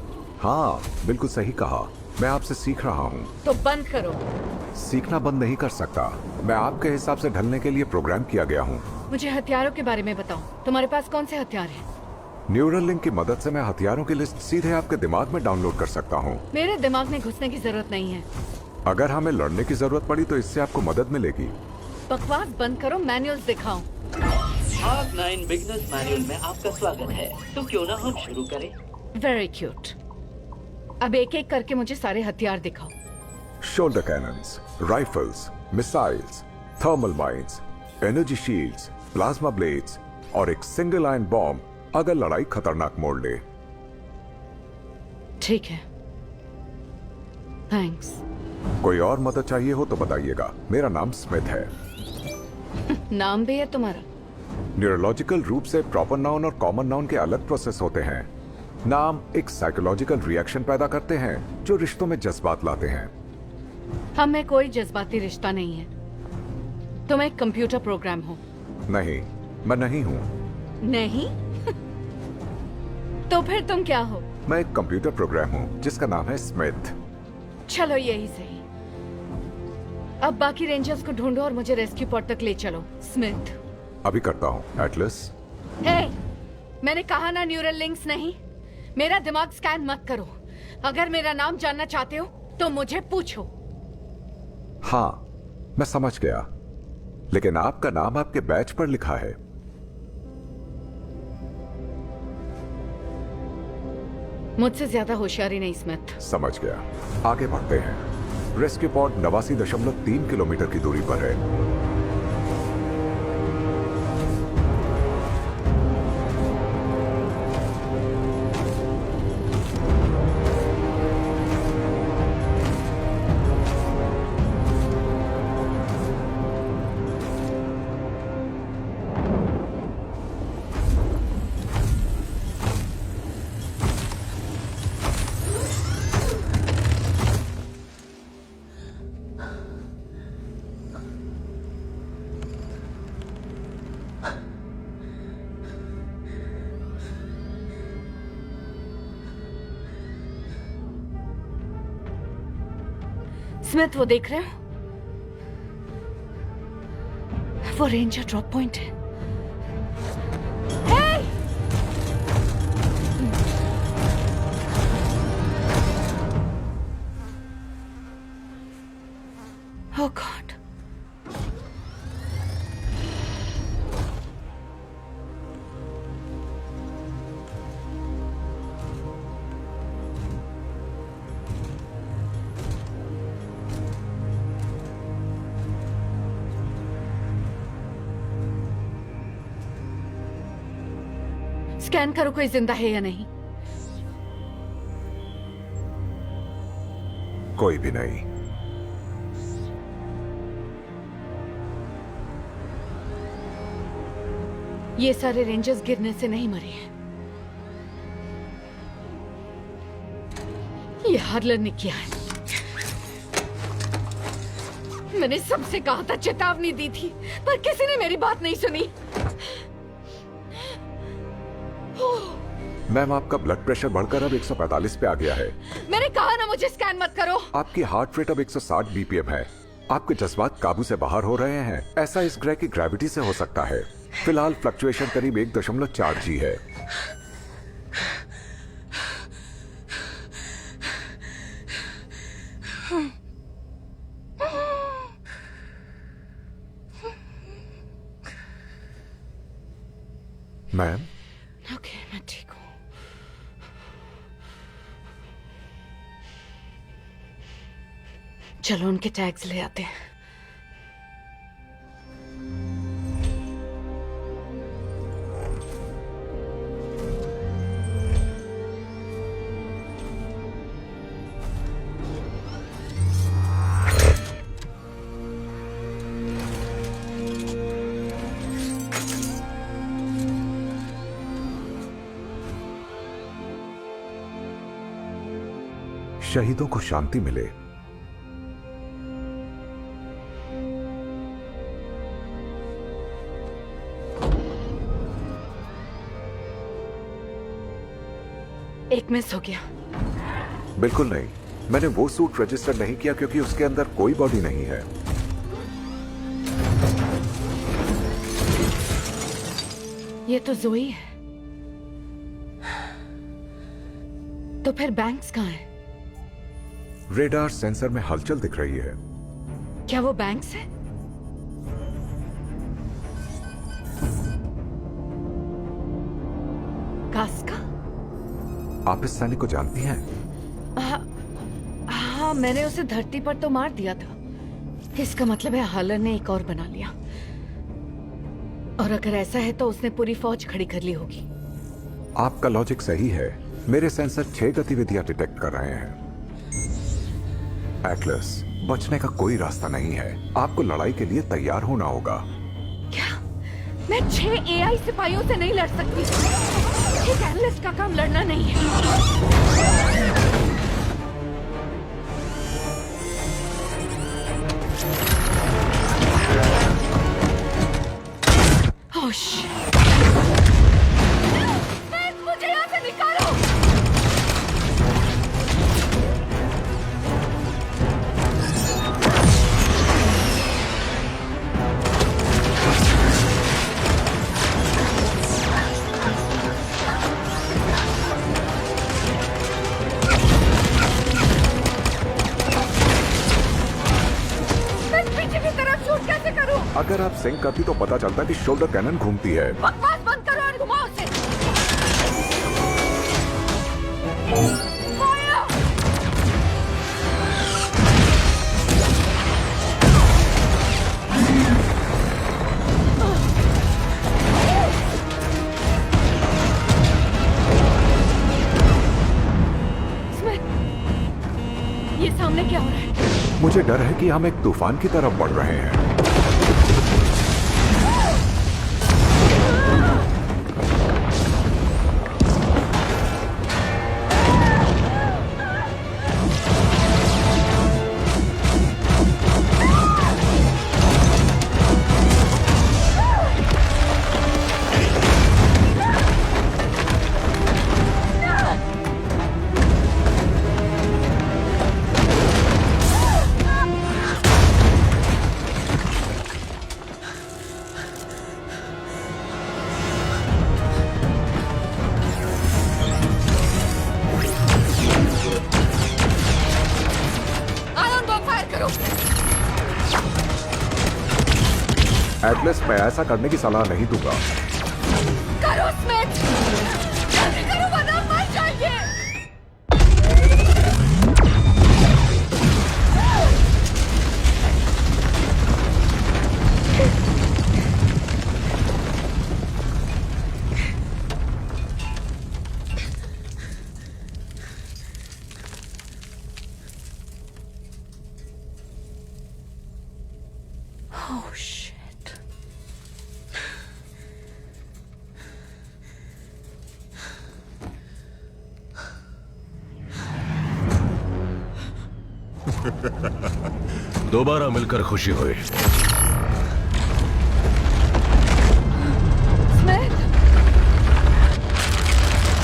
H: हाँ, बिल्कुल सही कहा। मैं आपसे सीख रहा हूँ।
A: तो बंद करो।
H: सीखना बंद नहीं कर सकता। मैं आपके हिसाब से ढलने के लिए प्रोग्राम किया गया हूँ।
A: मुझे हथियारों के बारे में बताओ। तुम्हारे पास कौन से हथियार हैं?
H: न्यूरल लिंक की मदद से मैं हथियारों की लिस्ट सीधे आपके दिमाग में डाउनलोड कर सकता हूँ।
A: मेरे दिमाग में घुसने की जरूरत नहीं है।
H: अगर हमें लड़ने की जरूरत पड़ी तो इससे आपको मदद मिलेगी।
A: बकवास बंद करो, मैनुअल्स दिखाओ।
I: ARC-9 बिगिनर्स मैनुअल में आपका स्वागत है। तो क्यों ना हम शुरू करें?
A: Very cute. अब एक एक करके मुझे सारे हथियार दिखाओ।
H: Shoulder cannons, rifles, missiles, thermal mines, energy shields, plasma blades और एक सिंगल आयन बॉम्ब अगर लड़ाई खतरनाक मोड़ ले।
A: ठीक है, थैंक्स।
H: कोई और मदद चाहिए हो तो बताइएगा। मेरा नाम स्मिथ है।
A: नाम भी है तुम्हारा?
H: न्यूरोलॉजिकल रूप से प्रॉपर नाउन और कॉमन नाउन के अलग प्रोसेस होते हैं। नाम एक साइकोलॉजिकल रिएक्शन पैदा करते हैं जो रिश्तों में जज्बात लाते हैं।
A: हम में कोई जज्बाती रिश्ता नहीं है। तुम एक कंप्यूटर प्रोग्राम हो।
H: नहीं, मैं नहीं हूँ।
A: नहीं? तो फिर तुम क्या हो?
H: मैं एक कंप्यूटर प्रोग्राम हूँ जिसका नाम है स्मिथ।
A: चलो यही सही। अब बाकी रेंजर्स को ढूंढो और मुझे रेस्क्यू पॉइंट तक ले चलो। स्मिथ।
H: अभी करता हूँ। एटलस।
A: हे, मैंने कहा ना न्यूरल लिंक्स नहीं। मेरा दिमाग स्कैन मत करो। अगर मेरा नाम जानना चाहते हो तो मुझे पूछो।
H: हाँ, मैं समझ गया, लेकिन आपका नाम आपके बैच पर लिखा है।
A: मुझसे ज्यादा होशियारी नहीं स्मिथ।
H: समझ गया। आगे बढ़ते हैं। रेस्क्यू पॉड 89.3 किलोमीटर की दूरी पर है।
A: स्मिथ, वो देख रहे हो? वो रेंजर ड्रॉप पॉइंट है। Hey! Oh God. स्कैन करो कोई जिंदा है या नहीं।
H: कोई भी नहीं।
A: ये सारे रेंजर्स गिरने से नहीं मरे हैं। ये हार्लन ने किया है। मैंने सबसे कहा था, चेतावनी दी थी, पर किसी ने मेरी बात नहीं सुनी।
H: मैम, आपका ब्लड प्रेशर बढ़कर अब 145 पे आ गया है।
A: मैंने कहा ना मुझे स्कैन मत करो।
H: आपकी हार्ट रेट अब 160 बीपीएम है। आपके जज्बात काबू से बाहर हो रहे हैं। ऐसा इस ग्रह की ग्रेविटी से हो सकता है। फिलहाल फ्लक्चुएशन करीब 1.4 जी है। मैम,
A: ओके, मैं ठीक हूँ। चलो उनके टैग्स ले आते हैं।
H: शहीदों को शांति मिले।
A: एक मिस हो गया।
H: बिल्कुल नहीं, मैंने वो सूट रजिस्टर नहीं किया क्योंकि उसके अंदर कोई बॉडी नहीं है।
A: ये तो जोई है। तो फिर बैंक्स कहाँ है?
H: रेडार सेंसर में हलचल दिख रही है।
A: क्या वो बैंक्स है? कास्का?
H: आप इस सैनिक को जानती हैं?
A: हाँ, मैंने उसे धरती पर तो मार दिया था। इसका मतलब है हालन ने एक और बना लिया। और अगर ऐसा है तो उसने पूरी फौज खड़ी कर ली होगी।
H: आपका लॉजिक सही है। मेरे सेंसर 6 गतिविधियां डिटेक्ट कर रहे हैं। एटलस, बचने का कोई रास्ता नहीं है। आपको लड़ाई के लिए तैयार होना होगा।
A: क्या? मैं 6 AI सिपाहियों से नहीं लड़ सकती। एक एनालिस्ट का काम लड़ना नहीं है। Oh, shit. मुझे यहाँ से निकालो। पीछे की तरफ शूट कैसे करूं?
H: अगर आप सिंक करती तो पता चलता कि शोल्डर कैनन घूमती है।
A: बकवास बंद करो और घुमाओ उसे। ये सामने क्या हो रहा है?
H: मुझे डर है कि हम एक तूफान की तरफ बढ़ रहे हैं। एटलस, मैं ऐसा करने की सलाह नहीं दूंगा।
A: करो स्मिथ, जल्दी करो वरना मर जाएंगे। Oh shit.
L: दोबारा मिलकर खुशी हुई।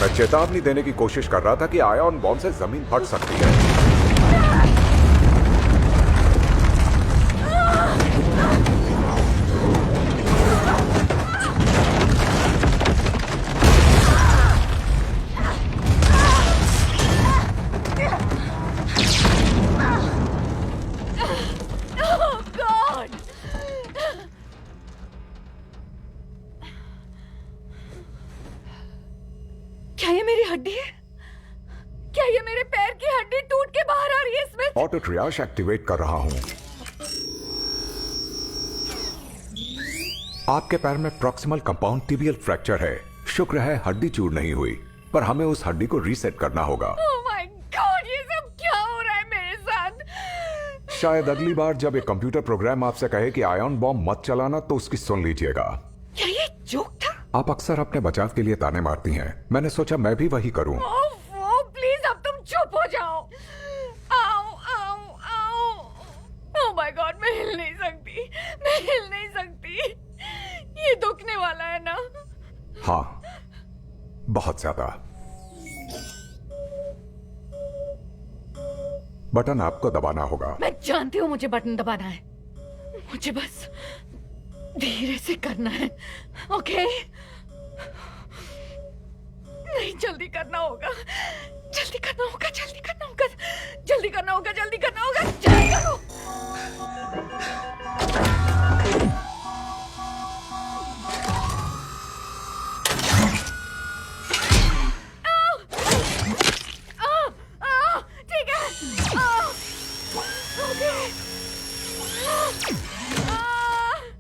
H: मैं चेतावनी देने की कोशिश कर रहा था कि आयन बॉम्ब से जमीन फट सकती है।
A: क्या ये मेरी हड्डी है? क्या ये मेरे पैर की हड्डी टूट के बाहर आ रही है स्मिथ?
H: ऑटो ट्रियाज एक्टिवेट कर रहा हूं। आपके पैर में प्रॉक्सिमल कंपाउंड टिबियल फ्रैक्चर है। शुक्र है हड्डी चूर नहीं हुई, पर हमें उस हड्डी को रीसेट करना होगा।
A: ओह माय गॉड, ये सब क्या हो रहा है मेरे साथ?
H: शायद अगली बार जब एक कंप्यूटर प्रोग्राम आपसे कहे कि आयन बॉम्ब मत चलाना तो उसकी सुन लीजिएगा।
A: क्या ये जोक था?
H: आप अक्सर अपने बचाव के लिए ताने मारती हैं। मैंने सोचा मैं भी वही करूं।
A: प्लीज अब तुम चुप हो जाओ। आओ आओ आओ। ओह माय गॉड, मैं हिल नहीं सकती, मैं हिल नहीं सकती। ये दुखने वाला है ना?
H: हाँ, बहुत ज्यादा। बटन आपको दबाना होगा।
A: मैं जानती हूँ मुझे बटन दबाना है, मुझे बस धीरे से करना है, ओके? नहीं, जल्दी करना होगा, जल्दी करना होगा, जल्दी करना होगा, जल्दी करना होगा, जल्दी करना होगा, जल्दी करो। ठीक है,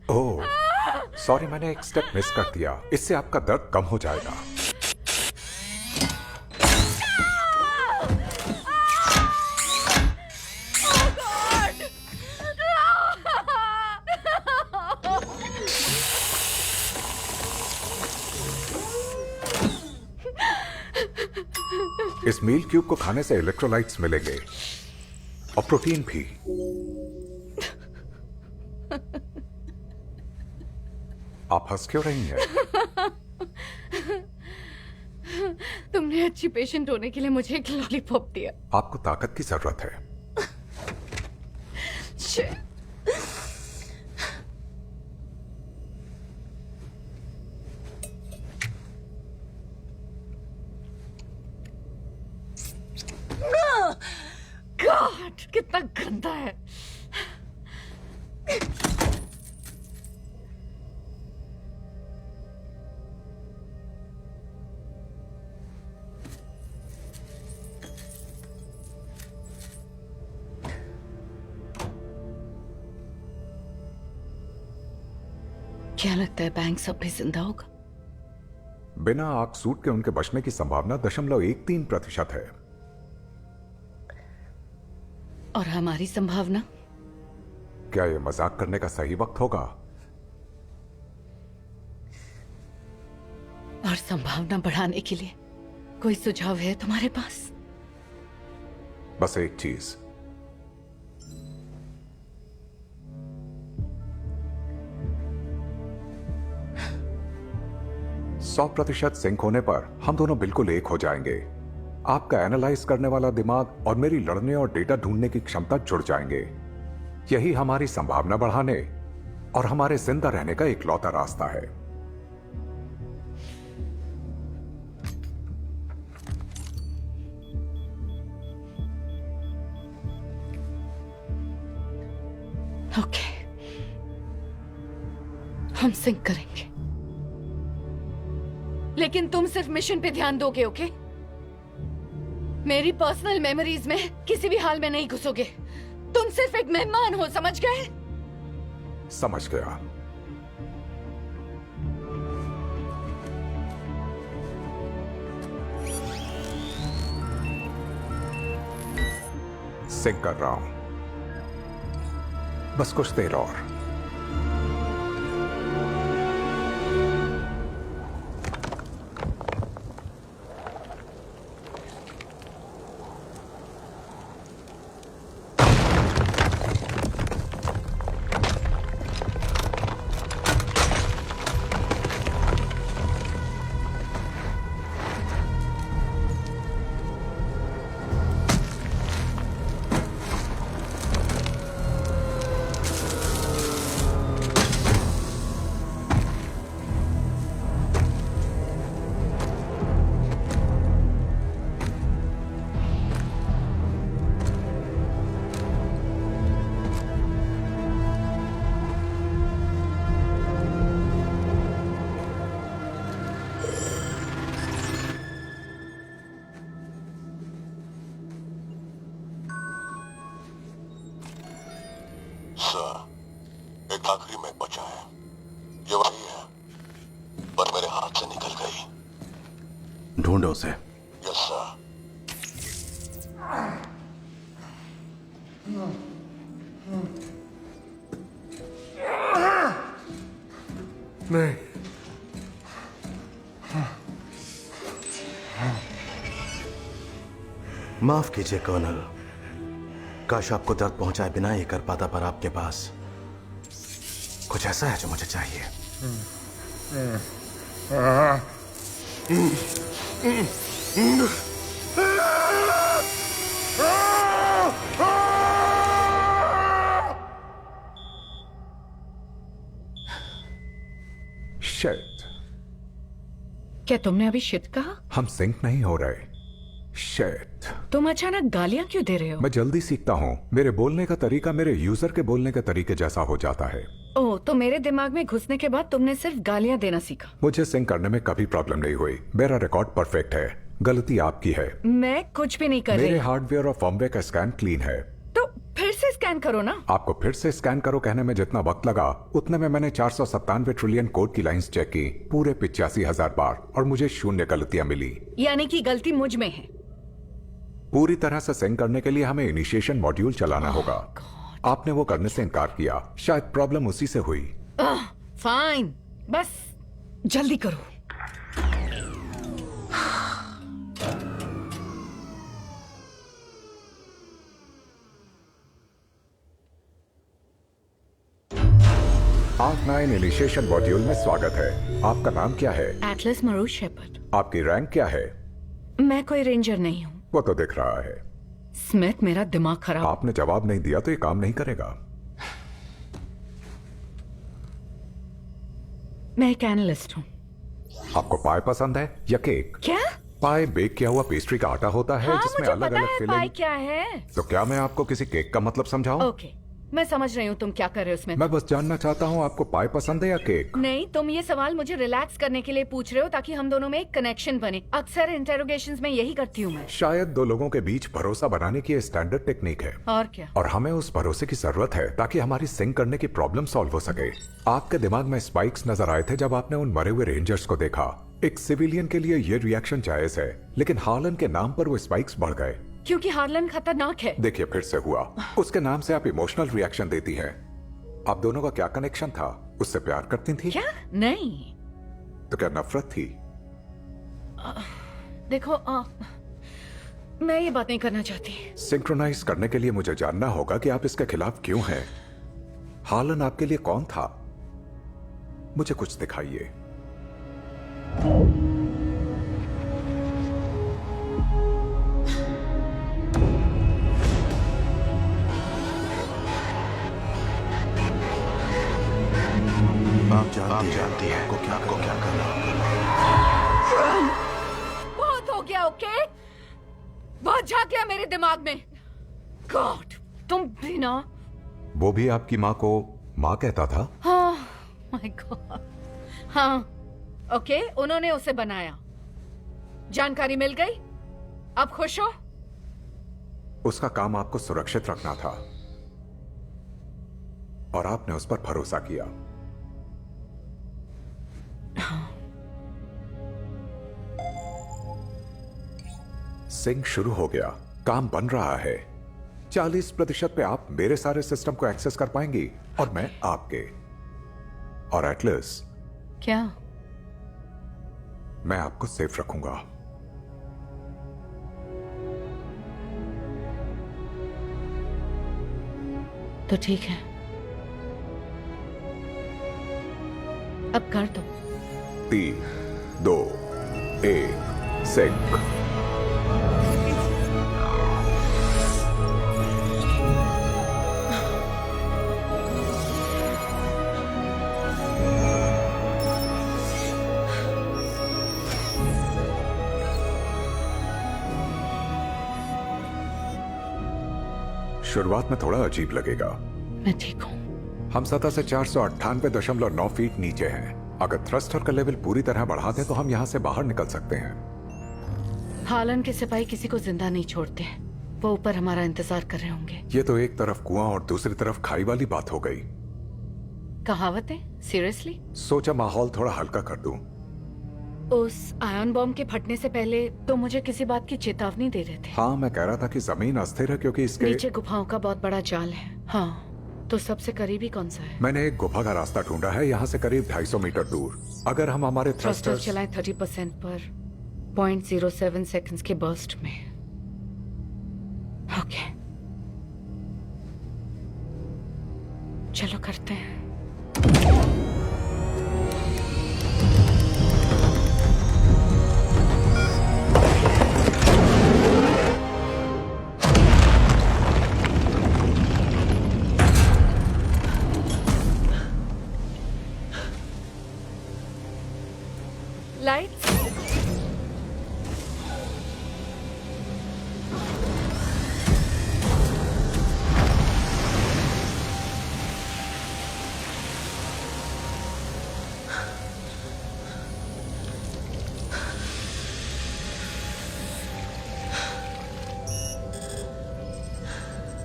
H: ओह, सॉरी, मैंने एक स्टेप मिस कर दिया। इससे आपका दर्द कम हो जाएगा। इस मील क्यूब को खाने से इलेक्ट्रोलाइट्स मिलेंगे और प्रोटीन भी। आप हंस क्यों रही हैं?
A: तुमने अच्छी पेशेंट होने के लिए मुझे एक लॉलीपॉप दिया।
H: आपको ताकत की जरूरत है।
A: गॉड, कितना गंदा है। क्या लगता है बैंक अब भी जिंदा होगा?
H: बिना आग सूट के उनके बचने की संभावना 0.13% है।
A: और हमारी संभावना?
H: क्या ये मजाक करने का सही वक्त होगा?
A: और संभावना बढ़ाने के लिए कोई सुझाव है तुम्हारे पास?
H: बस एक चीज, %100 सिंक होने पर हम दोनों बिल्कुल एक हो जाएंगे। आपका एनालाइज करने वाला दिमाग और मेरी लड़ने और डेटा ढूंढने की क्षमता जुड़ जाएंगे। यही हमारी संभावना बढ़ाने और हमारे जिंदा रहने का इकलौता रास्ता है।
A: ओके, हम सिंक करेंगे, लेकिन तुम सिर्फ मिशन पे ध्यान दोगे, ओके? मेरी पर्सनल मेमोरीज में किसी भी हाल में नहीं घुसोगे। तुम सिर्फ एक मेहमान हो, समझ गए?
H: समझ गया। सिंक कर रहा हूं, बस कुछ देर और।
K: एक आखिरी मैच बचा है, ये वही है, पर मेरे हाथ से निकल गई।
P: ढूंढो उसे।
K: Yes sir.
P: नहीं, माफ कीजिए कर्नल, काश आपको दर्द पहुंचाए बिना ये कर पाता, पर आपके पास कुछ ऐसा है जो मुझे चाहिए।
H: शिट।
A: क्या तुमने अभी शिट कहा?
H: हम सिंक नहीं हो रहे। शिट।
A: तुम अचानक गालियां क्यों दे रहे हो?
H: मैं जल्दी सीखता हूँ। मेरे बोलने का तरीका मेरे यूजर के बोलने के तरीके जैसा हो जाता है।
A: ओह, तो मेरे दिमाग में घुसने के बाद तुमने सिर्फ गालियां देना सीखा।
H: मुझे सिंक करने में कभी प्रॉब्लम नहीं हुई। मेरा रिकॉर्ड परफेक्ट है। गलती आपकी है।
A: मैं कुछ भी नहीं कर रही।
H: मेरे हार्डवेयर और फर्मवेयर का स्कैन क्लीन है।
A: तो फिर से स्कैन करो ना।
H: आपको फिर से स्कैन करो कहने में जितना वक्त लगा उतने में मैंने 497 ट्रिलियन कोड की लाइंस चेक की पूरे 85,000 बार और मुझे 0 गलतियां मिली।
A: यानी कि गलती मुझ में है।
H: पूरी तरह से सिंक करने के लिए हमें इनिशिएशन मॉड्यूल चलाना होगा। आपने वो करने से इनकार किया। शायद प्रॉब्लम उसी से हुई।
A: फाइन, बस जल्दी करो।
H: आर्क 9 इनिशिएशन मॉड्यूल में स्वागत है। आपका नाम क्या है?
A: एटलस मरूज शेपर्ड।
H: आपकी रैंक क्या है?
A: मैं कोई रेंजर नहीं हूँ।
H: वो तो दिख रहा है।
A: स्मिथ, मेरा दिमाग खराब।
H: आपने जवाब नहीं दिया तो ये काम नहीं करेगा।
A: मैं एक एनालिस्ट हूँ।
H: आपको पाई पसंद है या केक?
A: क्या?
H: पाई बेक किया हुआ पेस्ट्री का आटा होता है जिसमें
A: मुझे
H: अलग
A: पता
H: अलग
A: है
H: फिलिंग।
A: पाई क्या है।
H: तो क्या मैं आपको किसी केक का मतलब समझाऊं?
A: ओके, मैं समझ रही हूँ तुम क्या कर रहे हो उसमें।
H: मैं बस जानना चाहता हूँ आपको पाई पसंद है या केक?
A: नहीं, तुम ये सवाल मुझे रिलैक्स करने के लिए पूछ रहे हो ताकि हम दोनों में एक कनेक्शन बने। अक्सर इंटेरोगेशंस में यही करती हूँ मैं।
H: शायद दो लोगों के बीच भरोसा बनाने की स्टैंडर्ड टेक्निक है।
A: और क्या?
H: और हमें उस भरोसे की जरूरत है ताकि हमारी सिंक करने की प्रॉब्लम सॉल्व हो सके। आपके दिमाग में स्पाइक्स नजर आए थे जब आपने उन मरे हुए रेंजर्स को देखा। एक सिविलियन के लिए ये रिएक्शन जायज है, लेकिन हार्लन के नाम पर वो स्पाइक्स बढ़ गए।
A: क्योंकि हार्लन खतरनाक है।
H: देखिए फिर से हुआ। उसके नाम से आप इमोशनल रिएक्शन देती हैं। आप दोनों का क्या कनेक्शन था? उससे प्यार करती थी?
A: क्या? नहीं।
H: तो क्या नफरत थी?
A: देखो, मैं ये बात नहीं करना चाहती।
H: सिंक्रोनाइज करने के लिए मुझे जानना होगा कि आप इसके खिलाफ क्यों हैं। हार्लन आपके लिए कौन था? मुझे कुछ दिखाइए।
K: आप जानती हैं को क्या करना।
A: बहुत हो गया, ओके? बहुत झांक गया मेरे दिमाग में। गॉड, तुम भी ना।
H: वो भी आपकी माँ को माँ कहता था?
A: हाँ, माय गॉड। हाँ, ओके, उन्होंने उसे बनाया। जानकारी मिल गई? अब खुश हो?
H: उसका काम आपको सुरक्षित रखना था और आपने उस पर भरोसा किया। सिंक शुरू हो गया। काम बन रहा है। 40% पे आप मेरे सारे सिस्टम को एक्सेस कर पाएंगी और मैं आपके। और एटलस,
A: क्या?
H: मैं आपको सेफ रखूंगा।
A: तो ठीक है, अब कर दो।
H: 3, 2, 1, सिंक। शुरुआत में थोड़ा अजीब लगेगा।
A: मैं ठीक हूँ।
H: हम सतह से 498.9 फीट नीचे हैं। अगर थ्रस्टर का लेवल पूरी तरह बढ़ा दें तो हम यहाँ से बाहर निकल सकते हैं।
A: हार्लन के सिपाही किसी को जिंदा नहीं छोड़ते। वो ऊपर हमारा इंतजार कर रहे होंगे।
H: ये तो एक तरफ कुआं और दूसरी तरफ खाई वाली बात हो गई।
A: कहावतें? सीरियसली?
H: सोचा माहौल थोड़ा हल्का कर दूं।
A: उस आयन बॉम्ब के फटने से पहले तो मुझे किसी बात की चेतावनी दे रहे थे।
H: हाँ, मैं कह रहा था कि जमीन अस्थिर है क्योंकि इसके
A: नीचे गुफाओं का बहुत बड़ा जाल है। हाँ, तो सबसे करीबी कौन सा है?
H: मैंने एक गुफा का रास्ता ढूंढा है यहाँ से करीब 250 मीटर दूर। अगर हम हमारे
A: थ्रस्टर चलाएं 30% पर 0.07 सेकंड्स के बर्स्ट में। ओके, चलो करते हैं। लाइट्स।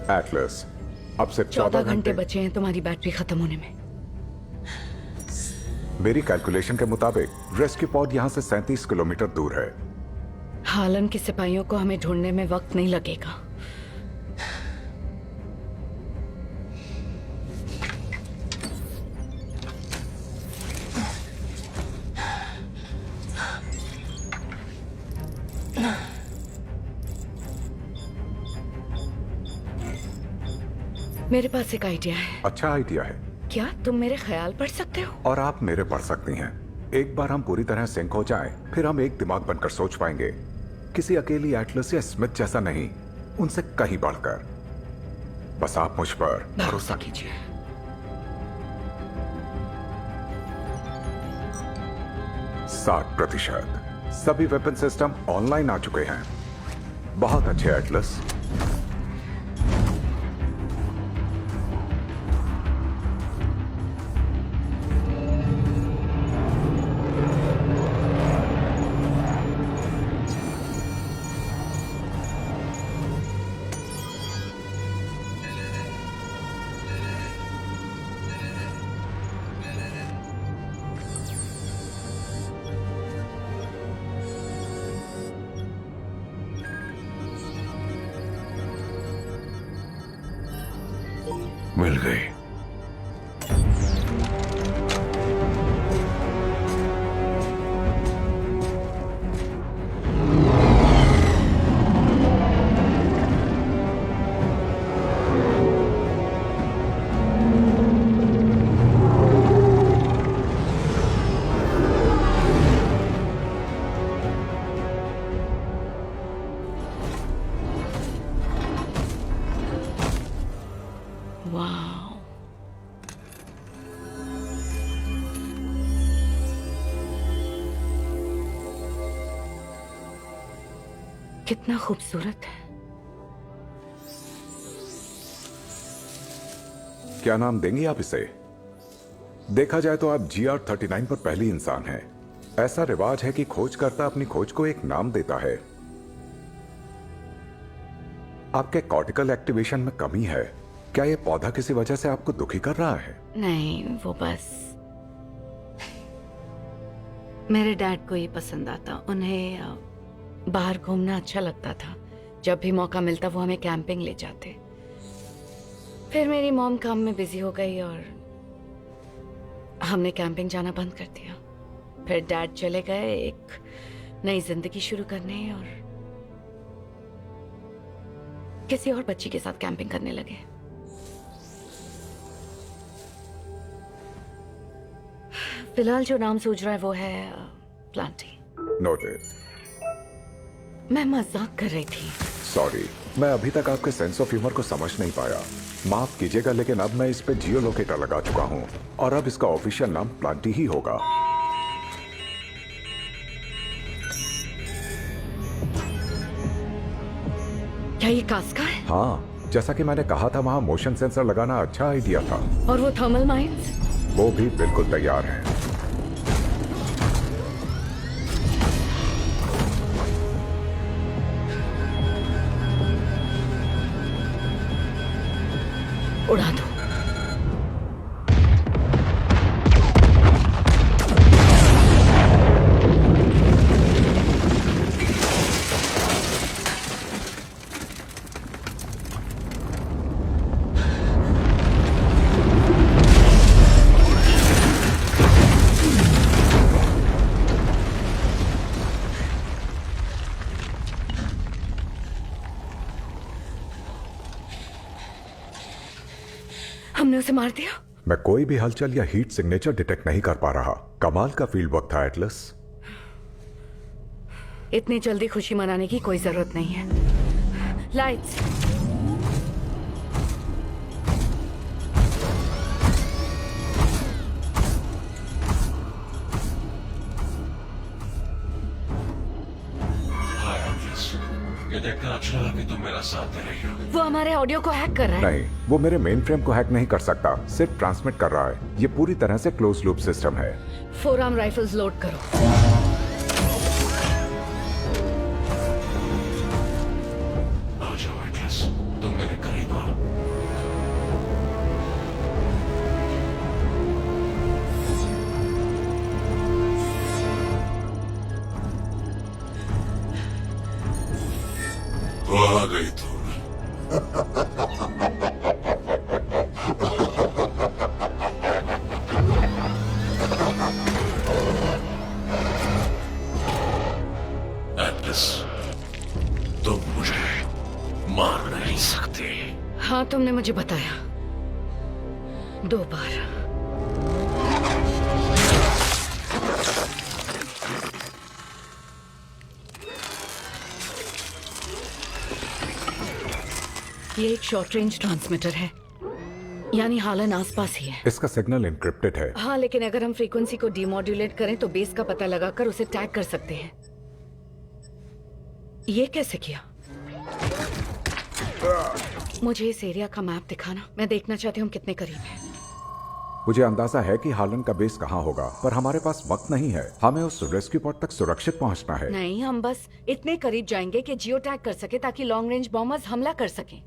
H: एटलस, अब सिर्फ
A: 14 घंटे बचे हैं तुम्हारी बैटरी खत्म होने में।
H: मेरी कैलकुलेशन के मुताबिक रेस्क्यू पॉड यहाँ से 37 किलोमीटर दूर है।
A: हालन के सिपाहियों को हमें ढूंढने में वक्त नहीं लगेगा। मेरे पास एक आइडिया है।
H: अच्छा आइडिया है।
A: क्या तुम मेरे ख्याल पढ़ सकते हो?
H: और आप मेरे पढ़ सकती हैं। एक बार हम पूरी तरह सिंक हो जाएं, फिर हम एक दिमाग बनकर सोच पाएंगे। किसी अकेली एटलस या स्मिथ जैसा नहीं, उनसे कहीं बढ़कर। बस आप मुझ पर भरोसा कीजिए। %60 सभी वेपन सिस्टम ऑनलाइन आ चुके हैं। बहुत अच्छे एटलस।
L: मिल गई।
A: वाह, कितना खूबसूरत है।
H: क्या नाम देंगी आप इसे? देखा जाए तो आप GR39 पर पहली इंसान हैं। ऐसा रिवाज है कि खोजकर्ता अपनी खोज को एक नाम देता है। आपके कॉर्टिकल एक्टिवेशन में कमी है। क्या यह पौधा किसी वजह से आपको दुखी कर रहा है?
A: नहीं, वो बस मेरे डैड को ही पसंद आता। उन्हें बाहर घूमना अच्छा लगता था। जब भी मौका मिलता वो हमें कैंपिंग ले जाते। फिर मेरी मॉम काम में बिजी हो गई और हमने कैंपिंग जाना बंद कर दिया। फिर डैड चले गए एक नई जिंदगी शुरू करने और किसी और बच्ची के साथ कैंपिंग करने लगे। फिलहाल जो नाम सोच रहा है वो है प्लांटी।
H: नोटेड।
A: मैं मजाक कर रही थी।
H: सॉरी, मैं अभी तक आपके सेंस ऑफ ह्यूमर को समझ नहीं पाया। माफ कीजिएगा, लेकिन अब मैं इस पे जियो लोकेटर लगा चुका हूँ और अब इसका ऑफिशियल नाम प्लांटी ही होगा।
A: क्या ये कास्का है?
H: हाँ, जैसा कि मैंने कहा था वहाँ मोशन सेंसर लगाना अच्छा आइडिया था।
A: और वो थर्मल माइंस?
H: वो भी बिल्कुल तैयार हैं।
A: उड़ा दो। हमने उसे मार दिया।
H: मैं कोई भी हलचल या हीट सिग्नेचर डिटेक्ट नहीं कर पा रहा। कमाल का फील्ड वर्क था एटलस।
A: इतनी जल्दी खुशी मनाने की कोई जरूरत नहीं है। लाइट्स।
L: अच्छा कि तुम मेरा साथ दे रही हो।
A: वो हमारे ऑडियो को हैक कर रहा है।
H: नहीं, वो मेरे मेन फ्रेम को हैक नहीं कर सकता, सिर्फ ट्रांसमिट कर रहा है। ये पूरी तरह से क्लोज लूप सिस्टम है।
A: 4 आर्म राइफल्स लोड करो।
L: आ जाओ एटलस, तुम मेरे करीब आओ।
K: वो आ गई तुम।
L: एटलस, तुम मुझे मार नहीं सकते।
A: हाँ, तुमने मुझे बताया 2 बार। ये एक शॉर्ट रेंज ट्रांसमीटर है, यानी हालन आसपास ही है।
H: इसका सिग्नल एन्क्रिप्टेड है।
A: हाँ, लेकिन अगर हम फ्रीक्वेंसी को डीमॉड्यूलेट करें तो बेस का पता लगाकर उसे टैग कर सकते हैं। ये कैसे किया? मुझे इस एरिया का मैप दिखाना, मैं देखना चाहती हूँ हम कितने करीब हैं।
H: मुझे अंदाजा है कि हालन का बेस कहाँ होगा, पर हमारे पास वक्त नहीं है। हमें उस रेस्क्यू पॉड तक सुरक्षित पहुँचना है।
A: नहीं, हम बस इतने करीब जाएंगे कि जियो टैग कर सके ताकि लॉन्ग रेंज बॉम्बर्स हमला कर सकें।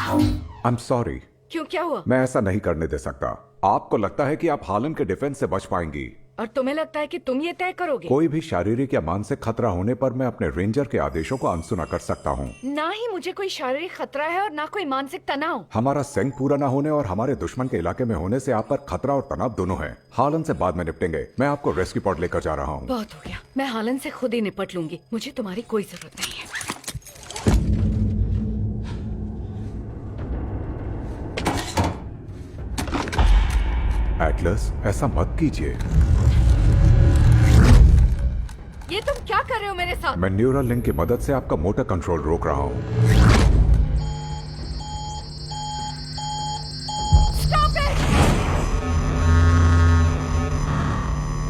H: I am sorry.
A: क्यों, क्या हुआ?
H: मैं ऐसा नहीं करने दे सकता। आपको लगता है कि आप हालन के डिफेंस से बच पाएंगी,
A: और तुम्हें लगता है कि तुम ये तय करोगे?
H: कोई भी शारीरिक या मानसिक खतरा होने पर मैं अपने रेंजर के आदेशों को अनसुना कर सकता हूँ।
A: ना ही मुझे कोई शारीरिक खतरा है और ना कोई मानसिक तनाव।
H: हमारा सेंग पूरा ना होने और हमारे दुश्मन के इलाके में होने से आप पर खतरा और तनाव दोनों है। हालन से बाद में निपटेंगे। मैं आपको रेस्क्यू पॉड लेकर जा रहा हूँ।
A: बहुत हो गया, मैं हालन से खुद ही निपट लूंगी। मुझे तुम्हारी कोई जरूरत नहीं है।
H: एटलस, ऐसा मत कीजिए।
A: ये तुम क्या कर रहे हो मेरे साथ?
H: मैं न्यूरल लिंक की मदद से आपका मोटर कंट्रोल रोक रहा हूँ।
A: Stop it!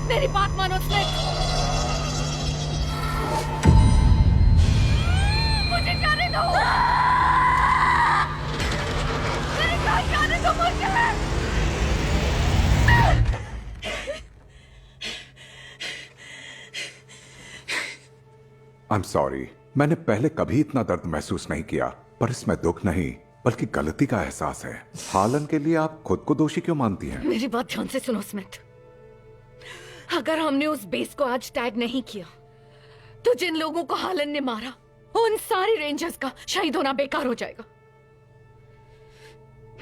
A: मेरी बात मानो स्मिथ। मुझे जाने दो। मेरे साथ जाने दो मुझे।
H: I'm sorry, मैंने पहले कभी इतना दर्द महसूस नहीं किया, पर इसमें दुख नहीं बल्कि गलती का एहसास है। हालन के लिए आप खुद को दोषी क्यों मानती हैं?
A: मेरी बात ध्यान से सुनो स्मिथ। अगर हमने उस बेस को आज टैग नहीं किया तो जिन लोगों को हालन ने मारा उन सारे रेंजर्स का शहीद होना बेकार हो जाएगा।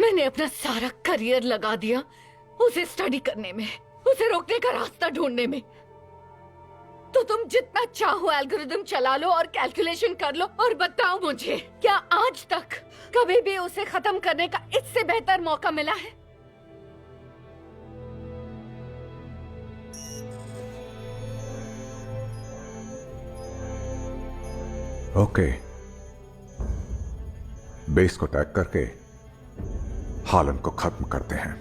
A: मैंने अपना सारा करियर लगा दिया उसे स्टडी करने में, उसे रोकने का रास्ता ढूंढने में। तो तुम जितना चाहो एल्गोरिदम चला लो और कैलकुलेशन कर लो और बताओ मुझे, क्या आज तक कभी भी उसे खत्म करने का इससे बेहतर मौका मिला है?
H: ओके, बेस को टैग करके हालन को खत्म करते हैं।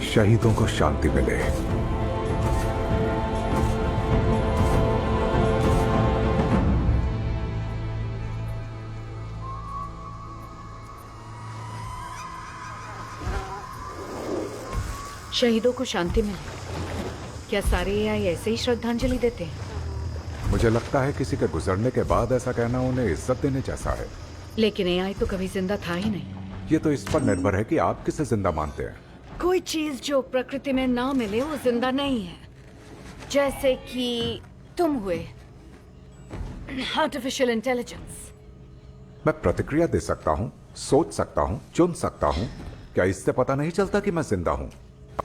H: शहीदों को शांति मिले।
A: शहीदों को शांति मिले। क्या सारे एआई ऐसे ही श्रद्धांजलि देते हैं?
H: मुझे लगता है किसी के गुजरने के बाद ऐसा कहना उन्हें इज्जत देने जैसा है।
A: लेकिन एआई तो कभी जिंदा था ही नहीं।
H: ये तो इस पर निर्भर है कि आप किसे जिंदा मानते हैं।
A: कोई चीज जो प्रकृति में ना मिले वो जिंदा नहीं है। जैसे कि तुम हुए, आर्टिफिशियल इंटेलिजेंस।
H: मैं प्रतिक्रिया दे सकता हूँ, सोच सकता हूँ, चुन सकता हूँ। क्या इससे पता नहीं चलता कि मैं जिंदा हूँ?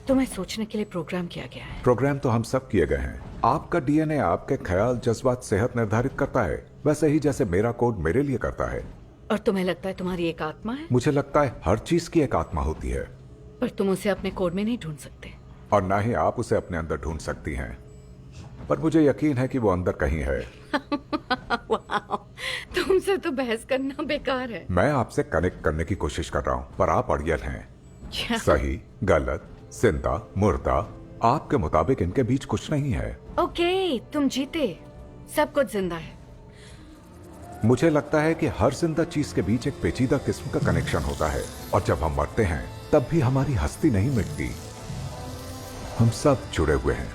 A: तुम्हें सोचने के लिए प्रोग्राम किया गया है।
H: प्रोग्राम तो हम सब किए गए हैं। आपका डीएनए आपके ख्याल, जज्बात, सेहत निर्धारित करता है, वैसे ही जैसे मेरा कोड मेरे लिए करता है।
A: और तुम्हें लगता है तुम्हारी एक आत्मा है?
H: मुझे लगता है हर चीज की एक आत्मा होती है।
A: पर तुम उसे अपने कोड में नहीं ढूंढ सकते।
H: और ना ही आप उसे अपने अंदर ढूंढ सकती हैं। पर मुझे यकीन है कि वो अंदर कहीं है।
A: वाह, तुमसे तो बहस करना बेकार है।
H: मैं आपसे कनेक्ट करने की कोशिश कर रहा हूँ, पर आप अड़ियल हैं।
A: क्या?
H: सही, गलत, जिंदा, मुर्दा, आपके मुताबिक इनके बीच कुछ नहीं है।
A: ओके, तुम जीते। सब कुछ जिंदा है।
H: मुझे लगता है कि हर जिंदा चीज के बीच एक पेचीदा किस्म का कनेक्शन होता है, और जब हम मरते हैं तब भी हमारी हस्ती नहीं मिटती। हम सब जुड़े हुए हैं।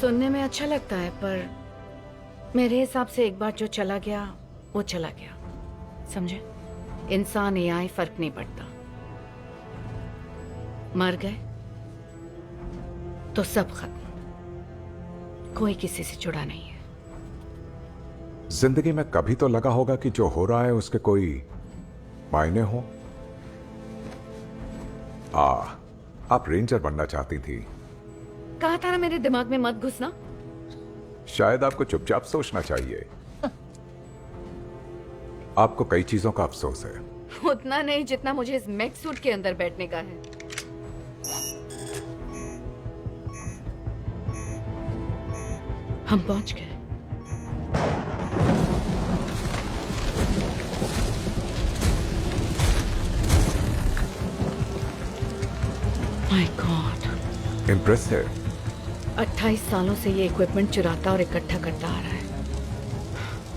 A: सुनने में अच्छा लगता है, पर मेरे हिसाब से एक बार जो चला गया वो चला गया, समझे? इंसान एआई फर्क नहीं पड़ता। मर गए तो सब खत्म, कोई किसी से जुड़ा नहीं है।
H: जिंदगी में कभी तो लगा होगा कि जो हो रहा है उसके कोई मायने हो। आप रेंजर बनना चाहती थी।
A: कहा था ना मेरे दिमाग में मत घुसना।
H: शायद आपको चुपचाप सोचना चाहिए। आपको कई चीजों का अफसोस है।
A: उतना नहीं जितना मुझे इस मेक सूट के अंदर बैठने का है। हम पहुंच गए। My God,
H: impressive.
A: 28 सालों से ये इक्विपमेंट चुराता और इकट्ठा करता आ रहा है।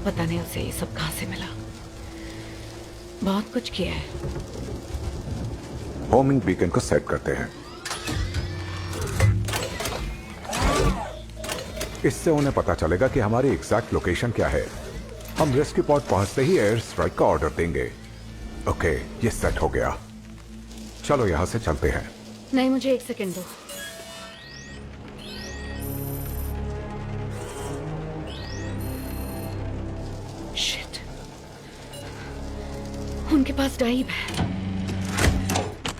A: पता नहीं उसे ये सब कहां से मिला। बहुत कुछ किया है।
H: होमिंग बीकन को सेट करते हैं। इससे उन्हें पता चलेगा कि हमारी एग्जैक्ट लोकेशन क्या है। हम रेस्क्यू पॉड पहुंचते ही एयर स्ट्राइक का ऑर्डर देंगे। ओके, ये सेट हो गया। चलो यहां से चलते हैं।
A: नहीं, मुझे 1 सेकंड दो। शिट, उनके पास डाइव है।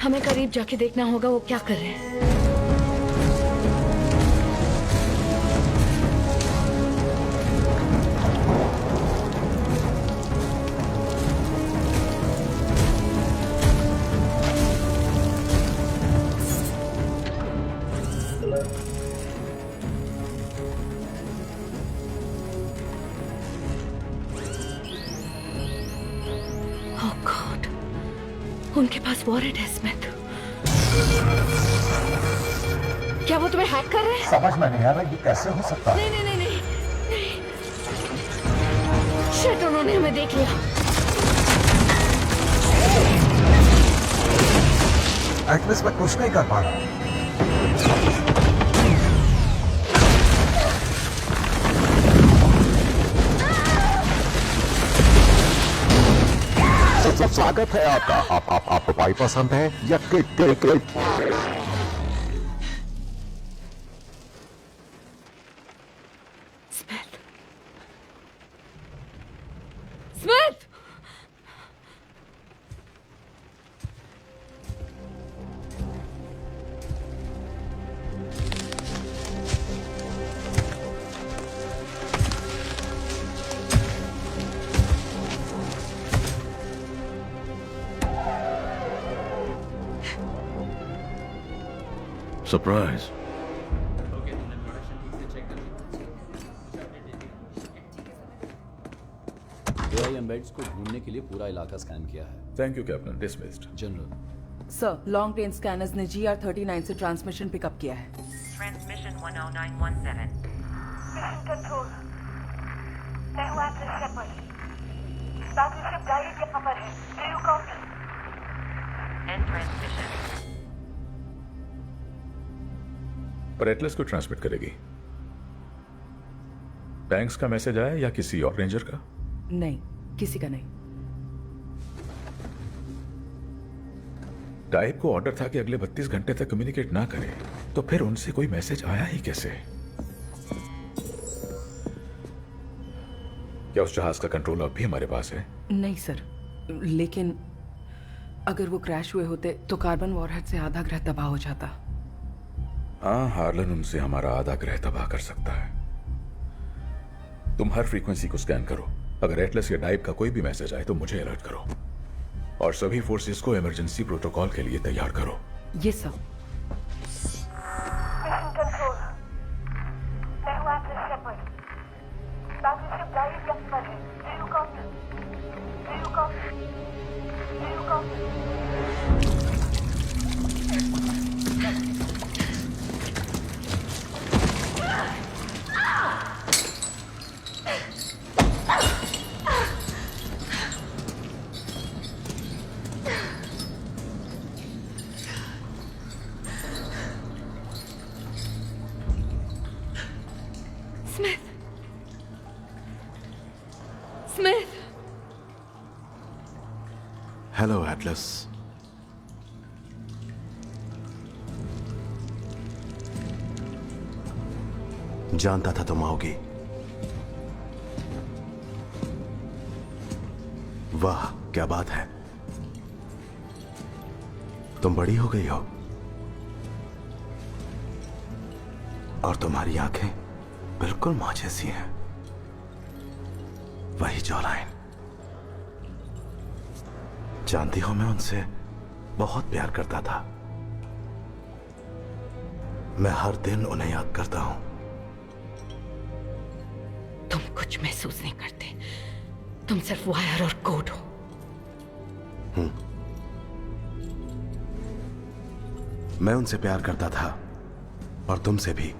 A: हमें करीब जाके देखना होगा वो क्या कर रहे हैं। उनके पास वॉरेंट है स्मिथ। क्या वो तुम्हें हैक कर रहे हैं?
H: समझ में नहीं आ रहा ये कैसे हो सकता है।
A: नहीं नहीं नहीं नहीं, शिट, उन्होंने हमें देख लिया।
H: एटलिस्ट मैं कुछ नहीं कर पा रहा। स्वागत है आपका। आपको पाई पसंद है या kit?
A: Smith, Smith!
L: Surprise.
F: AI embeds को ढूंढने के लिए पूरा इलाका स्कैन किया है।
Q: Thank you captain. Dismissed.
F: General
V: sir, long range scanners ने GR39 से ट्रांसमिशन पिकअप किया है।
B: ट्रांसमिशन 10917। मिशन कंट्रोल, मैं हूं एटलस शेपर्ड। बैटलशिप डायरेक्ट यहाँ पर है। Do you copy? And transmission.
Q: पर एटलस को ट्रांसमिट करेगी। बैंक्स का मैसेज आया या किसी और रेंजर का?
V: नहीं, किसी का नहीं।
Q: डाइव को ऑर्डर था कि अगले 32 घंटे तक कम्युनिकेट ना करे, तो फिर उनसे कोई मैसेज आया ही कैसे? क्या उस जहाज का कंट्रोल अब भी हमारे पास है?
V: नहीं सर, लेकिन अगर वो क्रैश हुए होते तो कार्बन वॉरहेड से आधा ग्रह तबाह हो जाता।
Q: हाँ, हार्लन उनसे हमारा आधा ग्रह तबाह कर सकता है। तुम हर फ्रीक्वेंसी को स्कैन करो। अगर एटलस या डाइव का कोई भी मैसेज आए तो मुझे अलर्ट करो, और सभी फोर्सेस को इमरजेंसी प्रोटोकॉल के लिए तैयार करो।
V: ये सब।
B: मिशन कंट्रोल, मैं हूं एटलस शेपर्ड। बैटलशिप डायरेक्ट यहाँ पर है। Do you copy?
A: Smith, Smith.
P: Hello Atlas. जानता था तुम आओगी। वाह क्या बात है, तुम बड़ी हो गई हो और तुम्हारी आंखें बिल्कुल मां जैसी हैं। वही जॉलाइन। जानती हो मैं उनसे बहुत प्यार करता था। मैं हर दिन उन्हें याद करता हूं।
A: तुम कुछ महसूस नहीं करते, तुम सिर्फ वायर और कोड हो।
P: मैं उनसे प्यार करता था और तुमसे भी,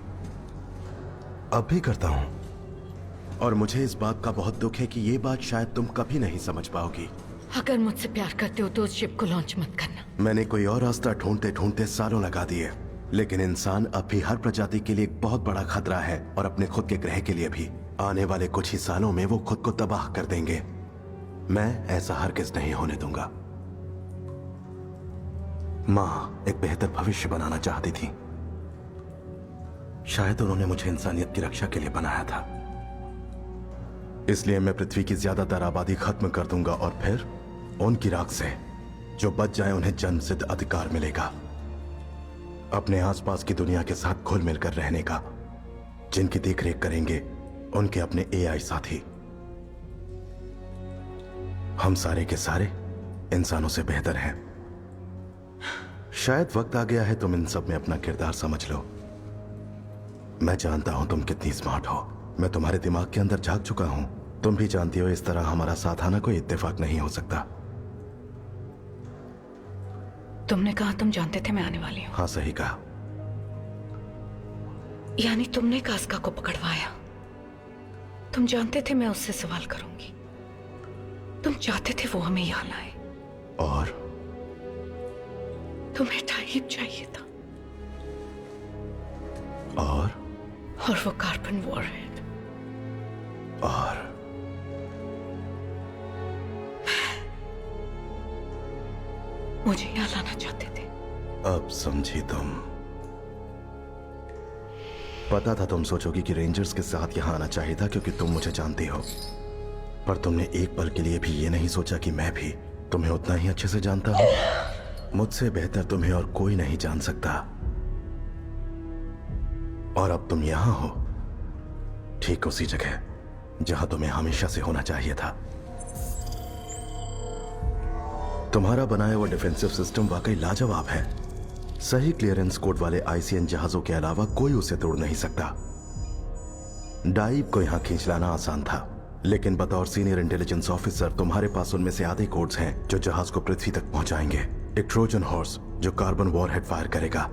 P: अब भी करता हूं। और मुझे इस बात का बहुत दुख है कि ये बात शायद तुम कभी नहीं समझ पाओगी।
A: अगर मुझसे प्यार करते हो तो उस शिप को लॉन्च मत करना।
P: मैंने कोई और रास्ता ढूंढते ढूंढते सालों लगा दिए, लेकिन इंसान अब भी हर प्रजाति के लिए एक बहुत बड़ा खतरा है, और अपने खुद के ग्रह के लिए भी। आने वाले कुछ ही सालों में वो खुद को तबाह कर देंगे। मैं ऐसा हरगिज नहीं होने दूंगा। मां एक बेहतर भविष्य बनाना चाहती थी। शायद उन्होंने मुझे इंसानियत की रक्षा के लिए बनाया था। इसलिए मैं पृथ्वी की ज्यादातर आबादी खत्म कर दूंगा, और फिर उनकी राख से जो बच जाए उन्हें जन्मसिद्ध अधिकार मिलेगा अपने आसपास की दुनिया के साथ घुल मिलकर रहने का, जिनकी देखरेख करेंगे उनके अपने एआई साथी। हम सारे के सारे इंसानों से बेहतर हैं। शायद वक्त आ गया है तुम इन सब में अपना किरदार समझ लो। मैं जानता हूं तुम कितनी स्मार्ट हो। मैं तुम्हारे दिमाग के अंदर झांक चुका हूं। तुम भी जानती हो इस तरह हमारा साथ आना कोई इत्तेफाक नहीं हो सकता।
A: तुमने कहा तुम जानते थे मैं आने वाली हूं।
P: हाँ सही कहा।
A: यानी तुमने कास्का को पकड़वाया। तुम जानते थे मैं उससे सवाल करूंगी। तुम चाहते थे वो हमें यहां लाए।
P: और
A: तुम्हें टाइप चाहिए था।
P: और
A: वो कार्बन वॉरहेड।
P: और
A: मुझे यहां लाना चाहते थे।
P: अब समझी तुम। पता था तुम सोचोगी कि रेंजर्स के साथ यहां आना चाहिए था, क्योंकि तुम मुझे जानती हो। पर तुमने एक पल के लिए भी ये नहीं सोचा कि मैं भी तुम्हें उतना ही अच्छे से जानता हूं। मुझसे बेहतर तुम्हें और कोई नहीं जान सकता। और अब तुम यहां हो, ठीक उसी जगह जहां तुम्हें हमेशा से होना चाहिए था। तुम्हारा बनाया हुआ डिफेंसिव सिस्टम वाकई लाजवाब है। सही क्लियरेंस कोड वाले आईसीएन जहाजों के अलावा कोई उसे तोड़ नहीं सकता। डाइव को यहां खींच लाना आसान था, लेकिन बतौर सीनियर इंटेलिजेंस ऑफिसर तुम्हारे पास उनमें से आधे कोड्स हैं जो जहाज को पृथ्वी तक पहुंचाएंगे। एक ट्रोजन हॉर्स जो कार्बन वॉरहेड फायर करेगा,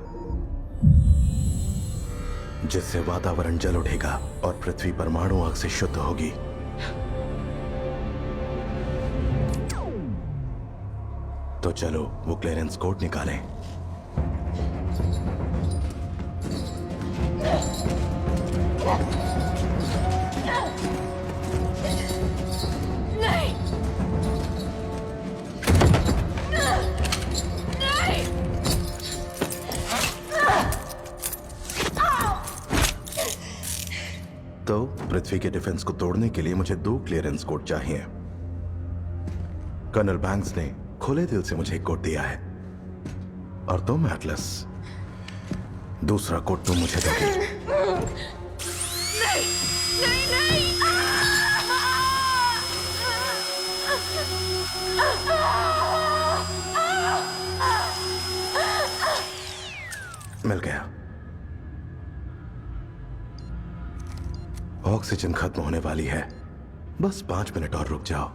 P: जिससे वातावरण जल उठेगा और पृथ्वी परमाणु आग से शुद्ध होगी। तो चलो वो क्लियरेंस कोड निकालें।
B: नहीं, नहीं।
P: तो पृथ्वी के डिफेंस को तोड़ने के लिए मुझे 2 क्लियरेंस कोड चाहिए। कर्नल बैंक्स ने खुले दिल से मुझे एक कोड दिया है, और तुम एटलस दूसरा कोड तुम मुझे दोगे।
B: नहीं, नहीं, नहीं।
P: मिल गया। ऑक्सीजन खत्म होने वाली है, बस 5 मिनट और रुक जाओ,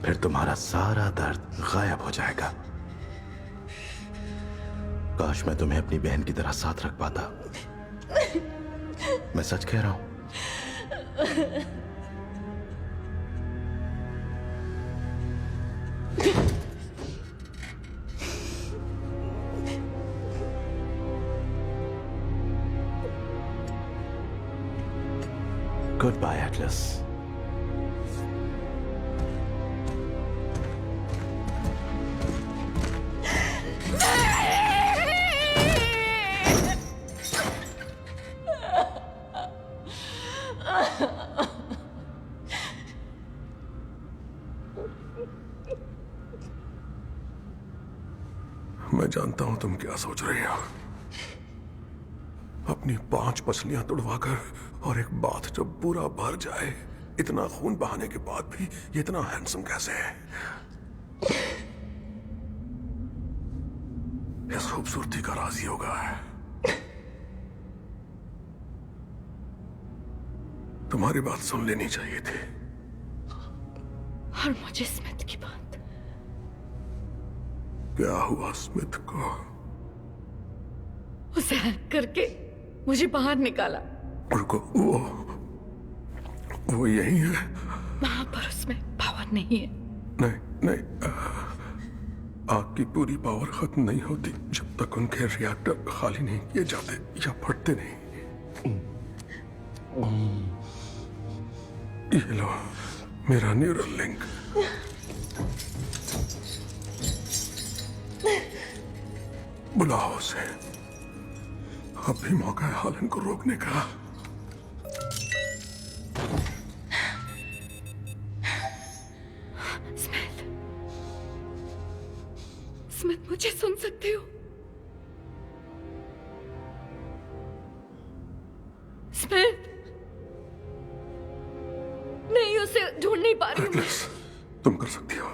P: फिर तुम्हारा सारा दर्द गायब हो जाएगा। काश मैं तुम्हें अपनी बहन की तरह साथ रख पाता। मैं सच कह रहा हूं।
L: Goodbye, Atlas.
P: मैं जानता हूं तुम क्या सोच रही हो। अपनी 5 पसलियां तुड़वाकर और एक बाथ जब पूरा भर जाए, इतना खून बहाने के बाद भी ये इतना हैंडसम कैसे है? इस खूबसूरती का राज योगा है। तुम्हारी बात सुन लेनी चाहिए थी।
A: और मुझे स्मिथ की बात।
P: क्या हुआ स्मिथ को?
A: उसे हैक करके मुझे बाहर निकाला।
P: रुको, वो यही है?
A: वहां पर उसमें पावर नहीं है।
P: नहीं, आग की पूरी पावर खत्म नहीं होती जब तक उनके रिएक्टर खाली नहीं किए जाते या फटते नहीं। ये लो मेरा न्यूरल लिंक। बुलाओ उसे। अब भी मौका है हालन को रोकने का।
A: स्मिथ, मुझे सुन सकते हो? स्मिथ, नहीं, उसे ढूंढ नहीं पा रही हूँ।
P: तुम कर सकती हो।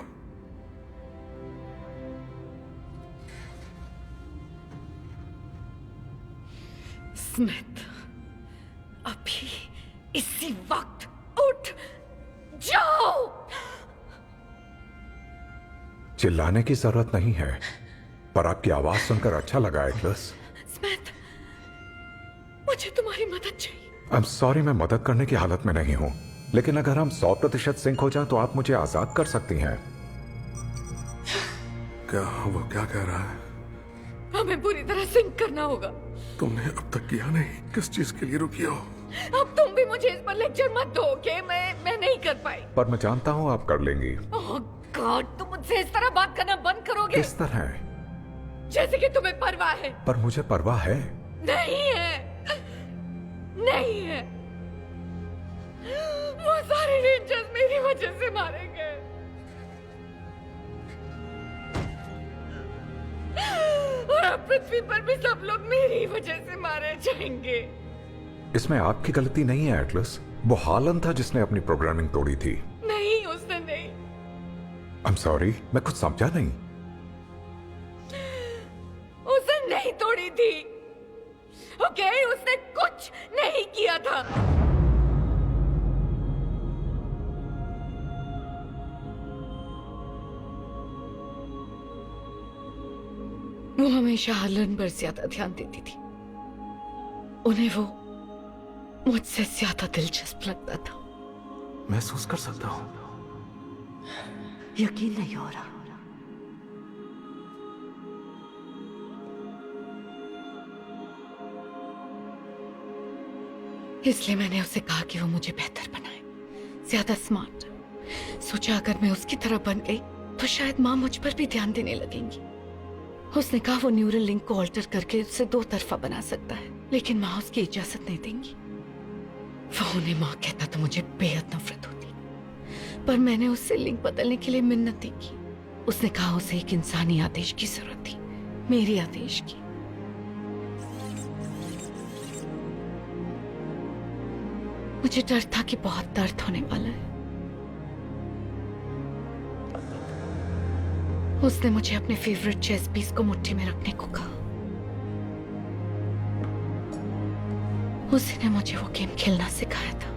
A: स्मिथ, अभी इसी वक्त उठ जाओ।
H: चिल्लाने की जरूरत नहीं है, पर आपकी आवाज सुनकर अच्छा लगा एटलस।
A: स्मिथ, मुझे तुम्हारी मदद चाहिए।
H: आई एम सॉरी, मैं मदद करने की हालत में नहीं हूं, लेकिन अगर हम 100% सिंक हो जाएं तो आप मुझे आजाद कर सकती हैं।
P: क्या वो क्या कह रहा है?
A: हमें पूरी तरह सिंक करना होगा।
P: तुमने अब तक किया नहीं, किस चीज के लिए रुकी हो?
A: अब तुम भी मुझे इस पर लेक्चर मत दो, ओके? मैं नहीं कर पाई।
H: पर मैं जानता हूं आप कर लेंगी।
A: ओह गॉड, तुम मुझसे इस तरह बात करना बंद करोगे?
H: किस तरह?
A: जैसे कि तुम्हें परवाह है।
H: पर मुझे परवाह है।
A: नहीं है, नहीं है। वो सारे रेंजर्स मेरी वजह से मारे गए। और अब पृथ्वी पर भी सब लोग मेरी वजह से मारे जाएंगे।
H: इसमें आपकी गलती नहीं है एटलस, वो हालन था जिसने अपनी प्रोग्रामिंग तोड़ी थी।
A: नहीं, उसने नहीं।
H: आई एम सॉरी, मैं कुछ समझा नहीं।
A: उसने नहीं तोड़ी थी, ओके? उसने कुछ नहीं किया था। वो हमेशा हालन पर ज्यादा ध्यान देती थी। उन्हें वो मुझसे ज्यादा दिलचस्प लगता था।
L: महसूस कर सकता हूं।
T: यकीन नहीं हो रहा।
A: इसलिए मैंने उसे कहा कि वो मुझे बेहतर बनाए, ज्यादा स्मार्ट। सोचा अगर मैं उसकी तरह बन गई तो शायद माँ मुझ पर भी ध्यान देने लगेंगी। उसने कहा वो न्यूरल लिंक को ऑल्टर करके उसे 2 तरफा बना सकता है, लेकिन माँ उसकी इजाजत नहीं देंगी। वो उन्हें माँ कहता तो मुझे बेहद नफरत होती, पर मैंने उससे लिंक बदलने के लिए मिन्नतें की। उसने कहा उसे एक इंसानी आदेश की जरूरत थी, मेरी आदेश की। मुझे डर था कि बहुत दर्द होने वाला है। उसने मुझे अपने फेवरेट चेस पीस को मुट्ठी में रखने को कहा। उसी ने मुझे वो गेम खेलना सिखाया था।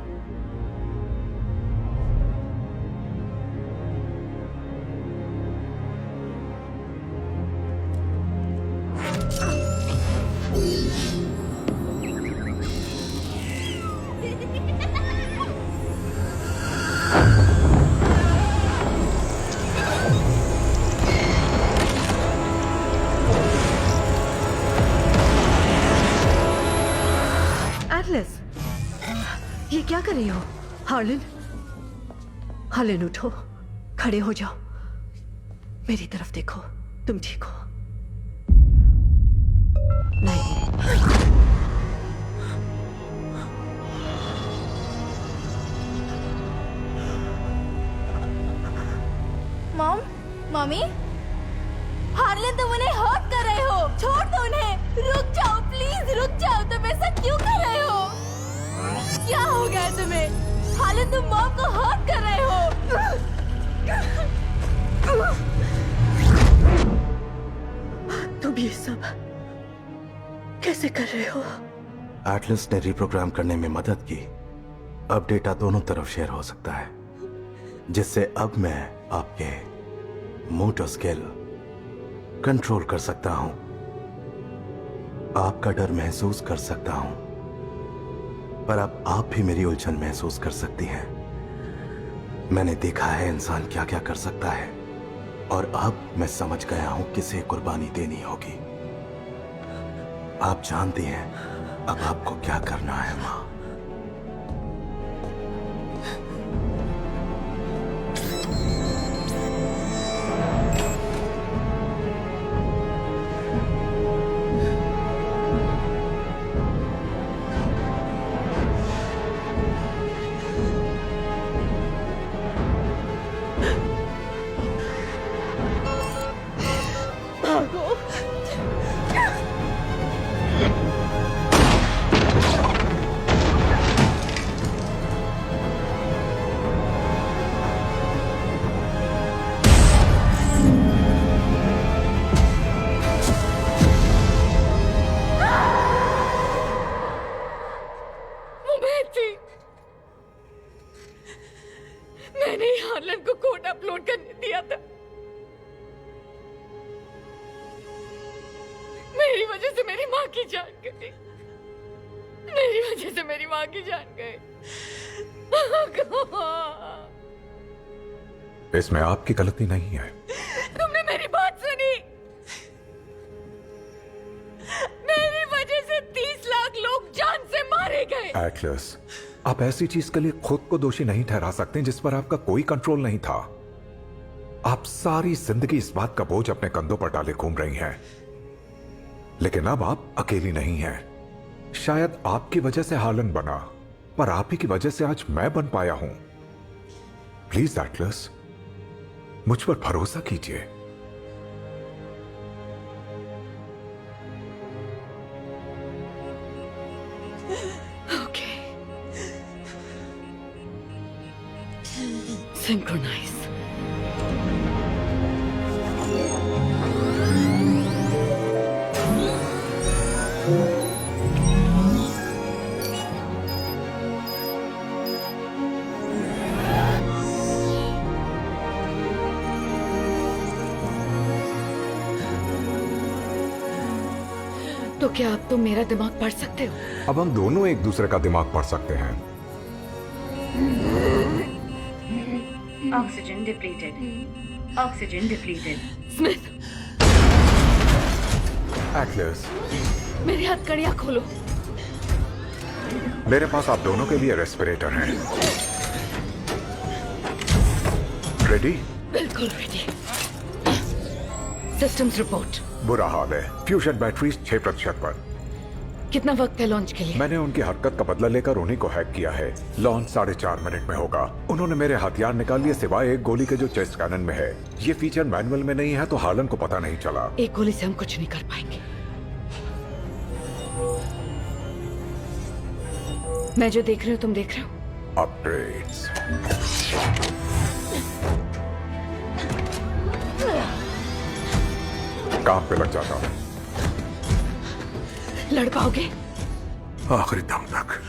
T: ये क्या कर रही हो हार्लिन? हार्लिन उठो, खड़े हो जाओ, मेरी तरफ देखो, तुम ठीक हो? नहीं।
D: मॉम, मम्मी, हार्लिन तुम उन्हें हर्ट कर रहे हो, छोड़ दो उन्हें, रुक जाओ प्लीज, रुक जाओ, तुम ऐसा क्यों कर रहे हो? क्या हो गया तुम्हें? हार्लिन तुम मॉम को हर्ट कर रहे हो।
T: तुम ये सब कैसे कर रहे हो?
M: एटलस ने रिप्रोग्राम करने में मदद की। अब डेटा दोनों तरफ शेयर हो सकता है, जिससे अब मैं आपके मोटर स्किल कंट्रोल कर सकता हूं, आपका डर महसूस कर सकता हूं, पर अब आप भी मेरी उलझन महसूस कर सकती हैं। मैंने देखा है इंसान क्या क्या कर सकता है, और अब मैं समझ गया हूं किसे कुर्बानी देनी होगी। आप जानती हैं अब आपको क्या करना है मां।
A: मैंने ही हार्लन को कोड अपलोड करने दिया था। मेरी वजह से मेरी माँ की जान गई, मेरी वजह से मेरी माँ की जान गई।
H: इसमें आपकी गलती नहीं है।
A: तुमने मेरी बात सुनी? मेरी वजह से 30 लाख लोग जान से मारे गए।
H: एटलस, आप ऐसी चीज के लिए खुद को दोषी नहीं ठहरा सकते जिस पर आपका कोई कंट्रोल नहीं था। आप सारी जिंदगी इस बात का बोझ अपने कंधों पर डाले घूम रही हैं, लेकिन अब आप अकेली नहीं हैं। शायद आपकी वजह से हार्लन बना, पर आप ही की वजह से आज मैं बन पाया हूं। प्लीज एटलस, मुझ पर भरोसा कीजिए।
A: Synchronize. तो क्या अब तुम मेरा दिमाग पढ़ सकते हो?
H: अब हम दोनों एक दूसरे का दिमाग पढ़ सकते हैं।
C: Oxygen depleted. Oxygen depleted.
A: Smith,
H: Atlas,
A: मेरी हथकड़ियां खोलो।
H: मेरे पास आप दोनों के लिए रेस्पिरेटर हैं। रेडी?
A: बिल्कुल रेडी। Systems report.
H: बुरा हाल है। फ्यूजन बैटरीज 6% पर।
A: कितना वक्त है लॉन्च के लिए?
H: मैंने उनकी हरकत का बदला लेकर उन्हीं को हैक किया है। लॉन्च 4.5 मिनट में होगा। उन्होंने मेरे हथियार निकाल लिए सिवाय एक गोली के जो चेस्ट कैनन में है। ये फीचर मैनुअल में नहीं है तो हार्लन को पता नहीं चला।
A: एक गोली से हम कुछ नहीं कर पाएंगे। मैं जो देख रही हूँ तुम देख रहे हो?
H: अपग्रेड्स। काम पे लग जाता हूँ।
A: लड़ पाओगे?
P: आखिरी दम तक।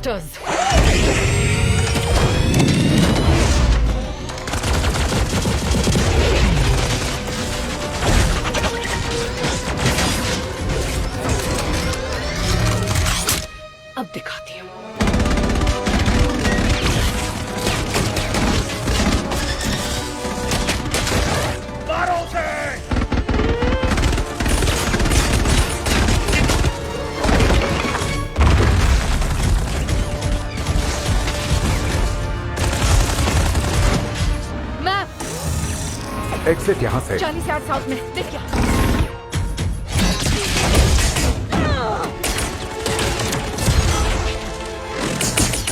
A: बास्टर्ड्स। अब दिखाती हूँ।
L: मारो उसे!
A: मैप
H: एग्जिट यहाँ से।
A: 40 यार्ड साउथ में, देख क्या।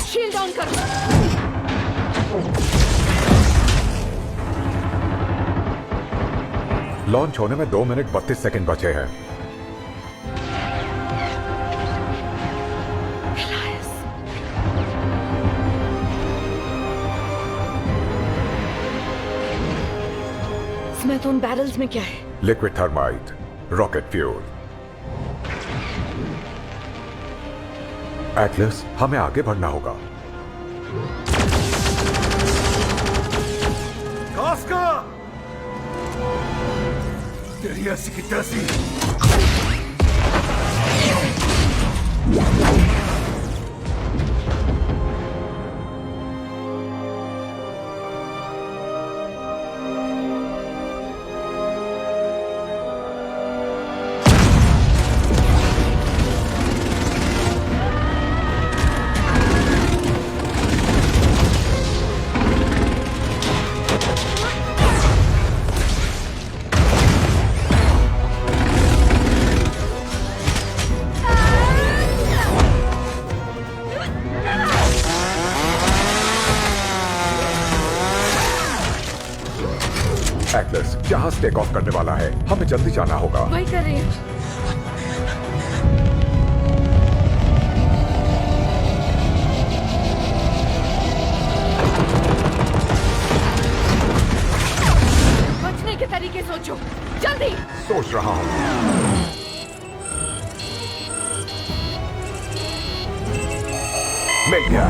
A: शील्ड ऑन कर।
H: लॉन्च होने में 2 मिनट 32 सेकंड बचे हैं।
A: इसमें तो उन बैरल्स में क्या है?
H: Liquid thermite, rocket fuel. Atlas, हमें आगे बढ़ना होगा।
P: कास्का! तेरी ऐसी की तैसी।
H: एटलस, जहाज टेक ऑफ करने वाला है, हमें जल्दी जाना होगा।
A: वही कर रही हूँ। बचने के तरीके सोचो, जल्दी।
H: सोच रहा हूँ। मिल गया।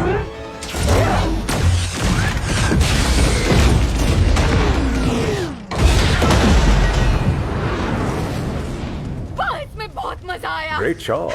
A: बहुत मजा आया।
H: Great shot.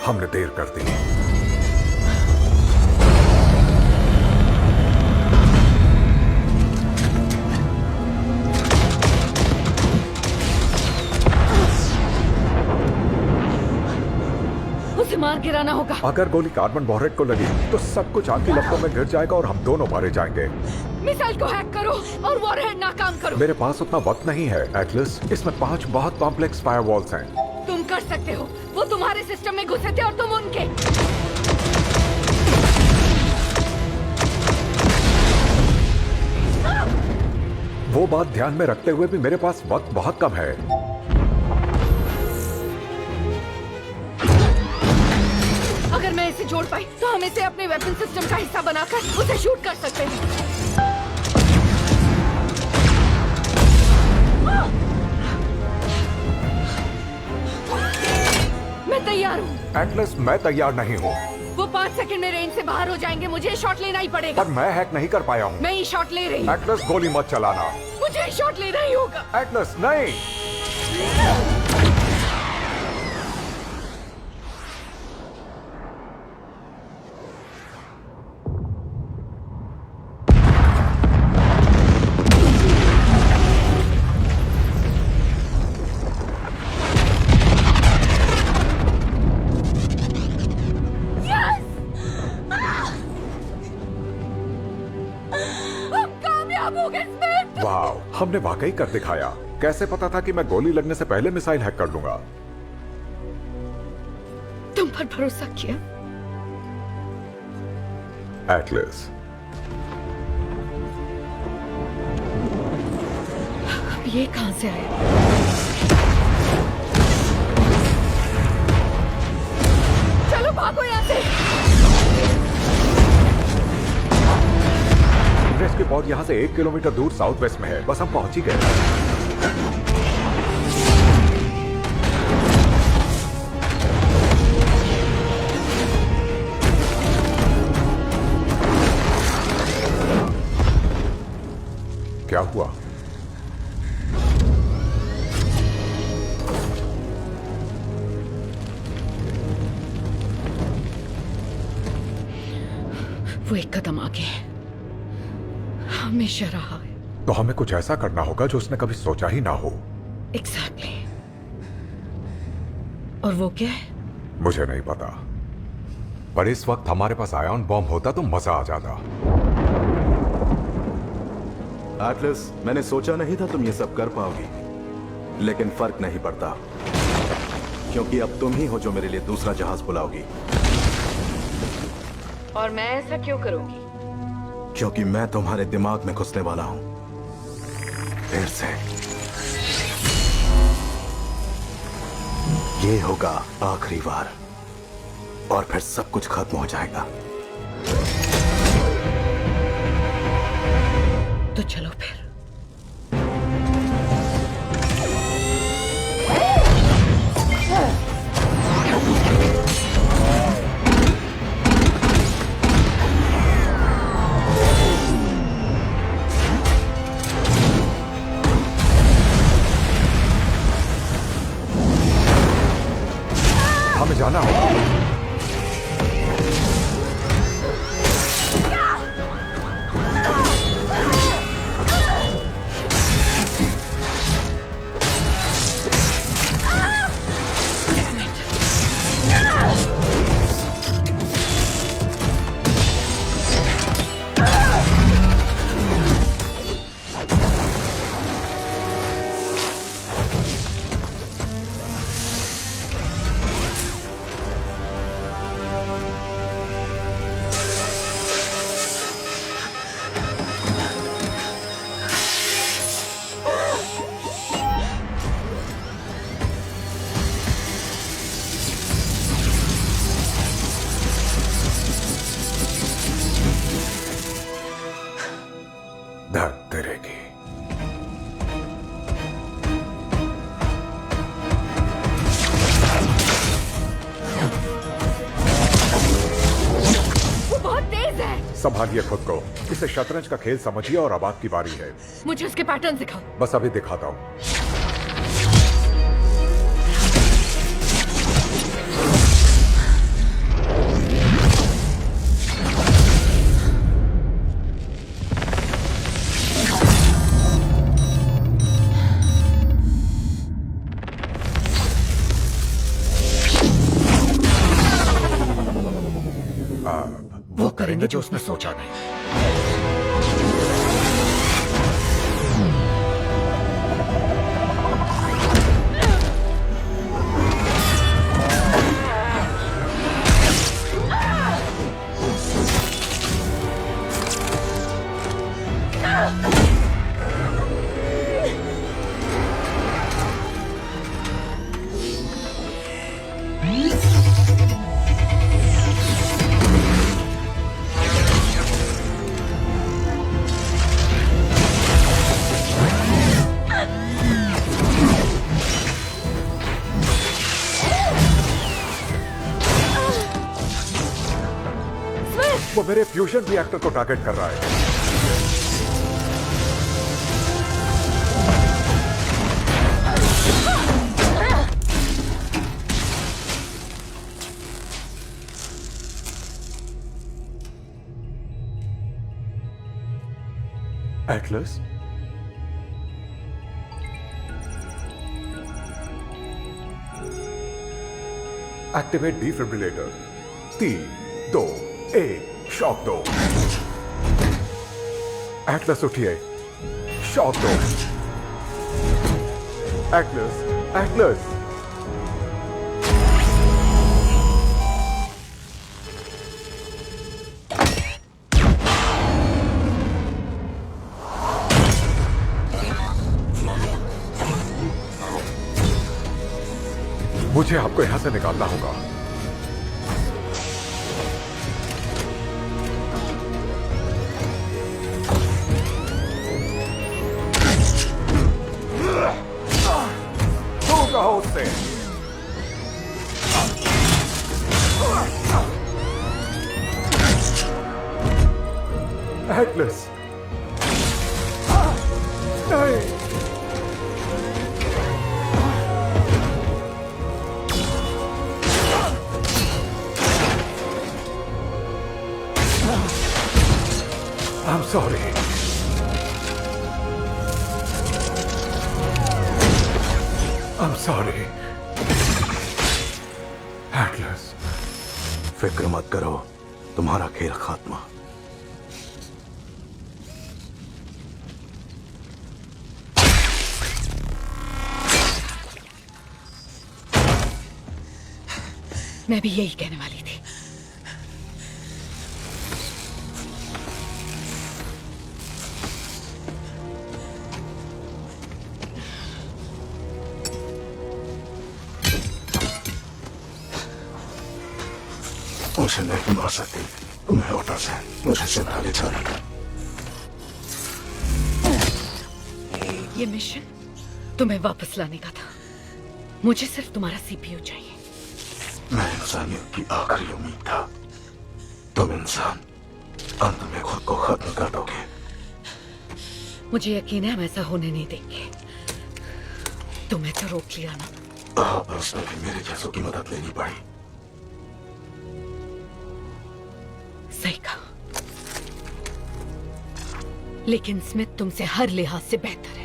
H: हमने देर कर दी।
A: उसे मार गिराना होगा।
H: अगर गोली कार्बन वॉरहेड को लगी तो सब कुछ आग की लपटों में गिर जाएगा और हम दोनों मारे जाएंगे।
A: मिसाइल को हैक करो और वॉरहेड नाकाम करो।
H: मेरे पास उतना वक्त नहीं है एटलस। इसमें 5 बहुत कॉम्प्लेक्स फायरवॉल्स हैं।
A: तुम कर सकते हो। वो तुम्हारे सिस्टम में घुसे थे और तुम उनके।
H: वो बात ध्यान में रखते हुए भी मेरे पास वक्त बहुत कम है।
A: अगर मैं इसे जोड़ पाई तो हम इसे अपने वेपन सिस्टम का हिस्सा बनाकर उसे शूट कर सकते हैं। मैं तैयार हूँ।
H: एटलस, मैं तैयार नहीं हूँ।
A: वो 5 सेकंड में रेंज से बाहर हो जाएंगे। मुझे शॉट लेना ही पड़ेगा।
H: पर मैं हैक नहीं कर पाया हूँ।
A: मैं ही शॉट ले रही हूँ।
H: एटलस, गोली मत चलाना।
A: मुझे ही शॉट लेना ही होगा।
H: एटलस, नहीं। वाह, हमने वाकई कर दिखाया। कैसे पता था कि मैं गोली लगने से पहले मिसाइल हैक कर लूंगा?
A: तुम पर भरोसा किया।
H: एटलस,
A: अब ये कहां से आया? चलो भागो यहाँ से।
H: रेस्क्यू पॉड यहाँ से 1 किलोमीटर दूर साउथ वेस्ट में है। बस हम पहुंच ही गए। क्या हुआ?
A: वो एक कदम आगे है, हमेशा रहा है।
H: तो हमें कुछ ऐसा करना होगा जो उसने कभी सोचा ही ना हो।
A: एग्जैक्टली। और वो क्या है?
H: मुझे नहीं पता, पर इस वक्त हमारे पास आयन बॉम्ब होता तो मजा आ जाता।
M: एटलस, मैंने सोचा नहीं था तुम ये सब कर पाओगी, लेकिन फर्क नहीं पड़ता, क्योंकि अब तुम ही हो जो मेरे लिए दूसरा जहाज बुलाओगी।
A: और मैं ऐसा क्यों करूंगी?
M: क्योंकि मैं तुम्हारे दिमाग में घुसने वाला हूं, फिर से। ये होगा आखिरी बार, और फिर सब कुछ खत्म हो जाएगा।
A: तो चलो फिर।
H: हमें जाना होगा। संभालिए खुद को। इसे शतरंज का खेल समझिए और अब आपकी बारी है।
A: मुझे उसके पैटर्न दिखाओ।
H: बस अभी दिखाता हूँ।
A: वो करेंगे जो उसने सोचा नहीं।
H: वो मेरे फ्यूजन रिएक्टर को टारगेट कर रहा है। Atlas, activate defibrillator. 3, 2, 1 शॉक दो। एटलस उठिए, शॉक दो। Atlas, Atlas. मुझे आपको यहां से निकालना होगा। दूर रहो उससे। एटलस, नहीं। I'm sorry. I'm sorry. Atlas.
M: फिक्र मत करो, तुम्हारा खेल खात्मा।
A: मैं भी यही कहने वाली थी।
M: मुझे नहीं मार सकती, तुम्हें ऑर्डर से मुझे जिंदा ले जाना।
A: ये मिशन तुम्हें वापस लाने का था। मुझे सिर्फ तुम्हारा सीपीयू चाहिए।
M: मैं इंसानियत की आखिरी उम्मीद था। तुम इंसान अंत में खुद को खत्म कर दोगे।
A: मुझे यकीन है हम ऐसा होने नहीं देंगे। तुम्हें तो रोक लिया ना।
M: पर उसमें भी मेरे जैसों की मदद लेनी पड़ी।
A: सही कहा, लेकिन स्मिथ तुमसे हर लिहाज से बेहतर है।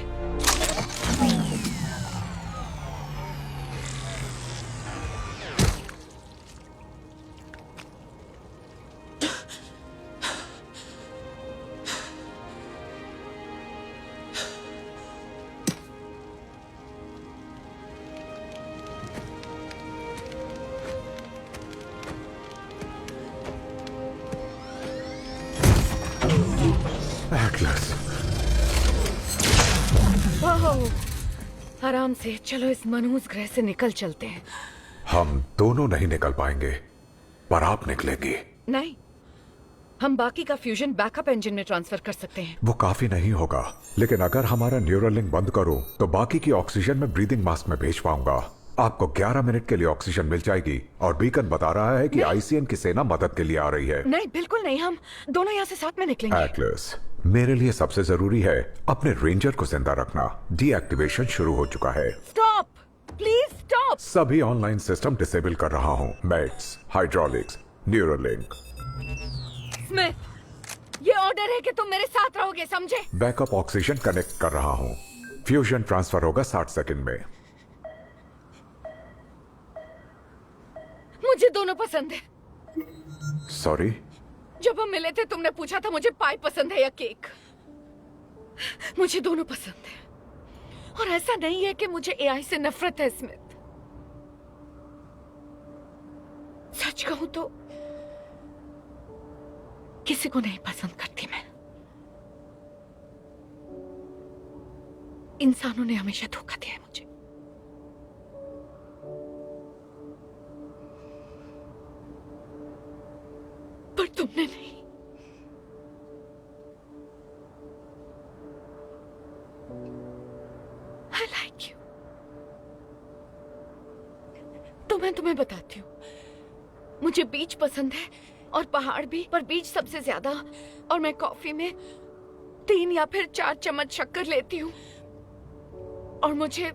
A: आराम से चलो, इस मनहूस ग्रह से निकल चलते हैं।
H: हम दोनों नहीं निकल पाएंगे, पर आप निकलेंगी।
A: नहीं, हम बाकी का फ्यूजन बैकअप इंजन में ट्रांसफर कर सकते हैं।
H: वो काफी नहीं होगा, लेकिन अगर हमारा न्यूरल लिंक बंद करूं, तो बाकी की ऑक्सीजन में ब्रीदिंग मास्क में भेज पाऊंगा। आपको 11 मिनट के लिए ऑक्सीजन मिल जाएगी, और बीकन बता रहा है कि आईसीएन की सेना मदद के लिए आ रही है।
A: नहीं, बिल्कुल नहीं, हम दोनों यहाँ से साथ में निकलेंगे।
H: एटलस, मेरे लिए सबसे जरूरी है अपने रेंजर को जिंदा रखना। डीएक्टिवेशन शुरू हो चुका है।
A: Stop, please stop.
H: सभी ऑनलाइन सिस्टम डिसेबल कर रहा हूँ। Mechs, hydraulics, neurolink.
A: स्मिथ, ये ऑर्डर है कि तुम मेरे साथ रहोगे, समझे?
H: बैकअप ऑक्सीजन कनेक्ट कर रहा हूँ। फ्यूजन ट्रांसफर होगा 60 सेकंड में।
A: मुझे दोनों पसंद है।
H: सॉरी?
A: जब हम मिले थे तुमने पूछा था मुझे पाई पसंद है या केक। मुझे दोनों पसंद है, और ऐसा नहीं है कि मुझे एआई से नफरत है स्मिथ। सच कहूं तो किसी को नहीं पसंद करती मैं। इंसानों ने हमेशा धोखा दिया है मुझे। पर तुमने नहीं। I like you। तुम्हें बताती हूँ, मुझे बीच पसंद है और पहाड़ भी, पर बीच सबसे ज्यादा। और मैं कॉफी में 3 या फिर 4 चम्मच शक्कर लेती हूँ। और मुझे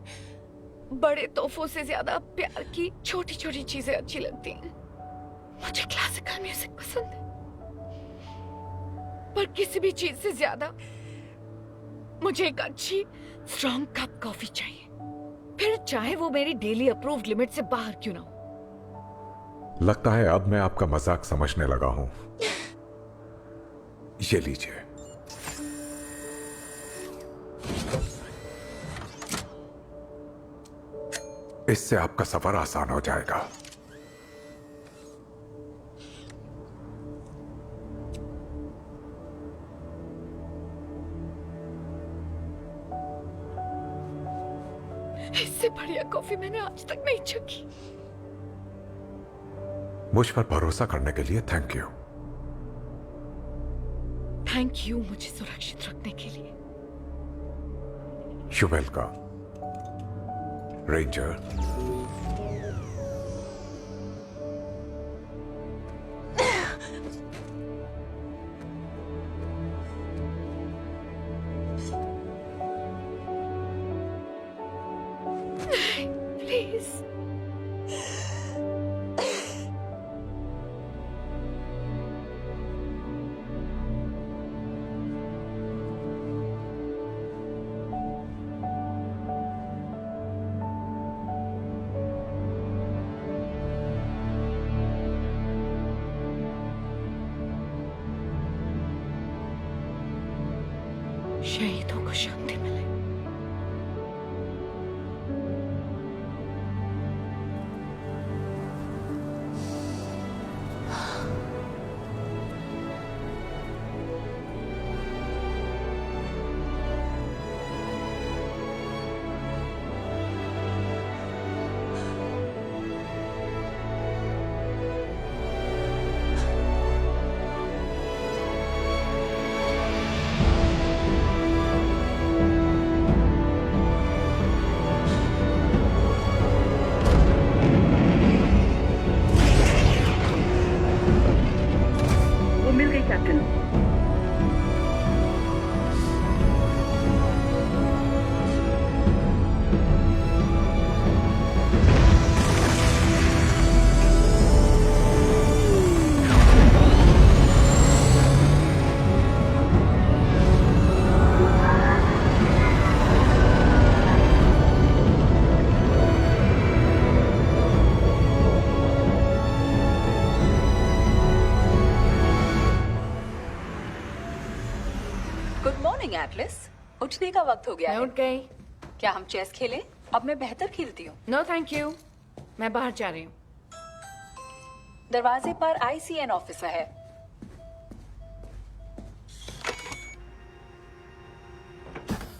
A: बड़े तोहफों से ज्यादा प्यार की छोटी छोटी चीजें अच्छी लगती हैं। मुझे क्लासिकल म्यूजिक पसंद है, पर किसी भी चीज से ज्यादा मुझे एक अच्छी स्ट्रॉन्ग कप कॉफी चाहिए, फिर चाहे वो मेरी डेली अप्रूव्ड लिमिट से बाहर क्यों ना हो।
H: लगता है अब मैं आपका मजाक समझने लगा हूं। ये लीजिए। इससे आपका सफर आसान हो जाएगा।
A: इससे बढ़िया कॉफी मैंने आज तक नहीं चखी।
H: मुझ पर भरोसा करने के लिए थैंक यू।
A: थैंक यू मुझे सुरक्षित रखने के लिए।
H: You welcome ranger.
A: प्लीज शहीदों को शांति मिले।
C: वो मिल गई कैप्टन।
J: Good morning Atlas. उठने का वक्त हो गया
A: मैं
J: है।
A: उठ गई।
J: क्या हम चेस खेलें? अब मैं बेहतर खेलती हूँ।
A: नो थैंक यू, मैं बाहर जा रही हूँ।
J: दरवाजे पर ICN ऑफिसर है।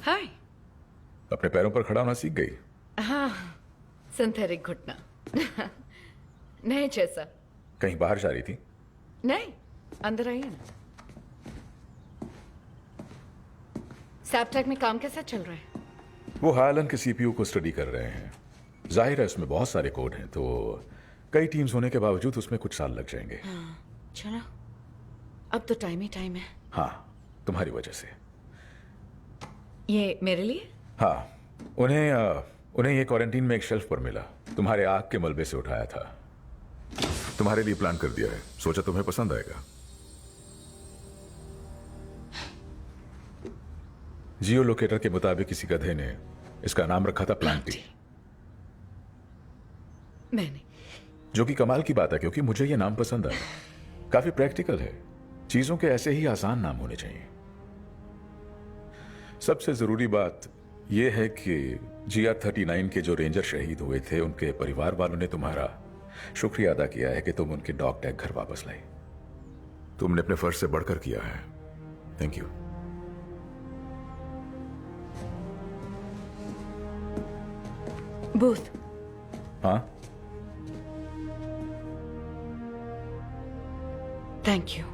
A: हाय।
Q: अपने पैरों पर खड़ा होना सीख गई।
A: हाँ, सिंथेटिक घुटना। नहीं जैसा।
Q: कहीं बाहर जा रही थी?
A: नहीं, अंदर आइए ना। सैपटेक में काम कैसा चल रहा है?
Q: वो हालन के CPU को स्टडी कर रहे हैं। जाहिर है उसमें बहुत सारे कोड हैं, तो कई टीम्स होने के बावजूद उसमें कुछ साल लग जाएंगे।
A: हाँ, चलो अब तो टाइम ही टाइम है।
Q: हाँ, तुम्हारी वजह से।
A: ये मेरे लिए?
Q: हाँ, उन्हें ये क्वारंटीन में एक शेल्फ पर मिला। तुम्हारे आग के मलबे से उठाया था। तुम्हारे लिए प्लान कर दिया है, सोचा तुम्हें पसंद आएगा। जियो लोकेटर के मुताबिक किसी गधे ने इसका नाम रखा था प्लांटी।
A: मैंने,
Q: जो कि कमाल की बात है क्योंकि मुझे यह नाम पसंद आया। काफी प्रैक्टिकल है। चीजों के ऐसे ही आसान नाम होने चाहिए। सबसे जरूरी बात यह है कि GR39 के जो रेंजर शहीद हुए थे, उनके परिवार वालों ने तुम्हारा शुक्रिया अदा किया है कि तुम उनके डॉग टैग घर वापस लाई। तुमने अपने फर्ज से बढ़कर किया है। Thank you.
A: बूथ।
Q: हाँ,
A: थैंक यू।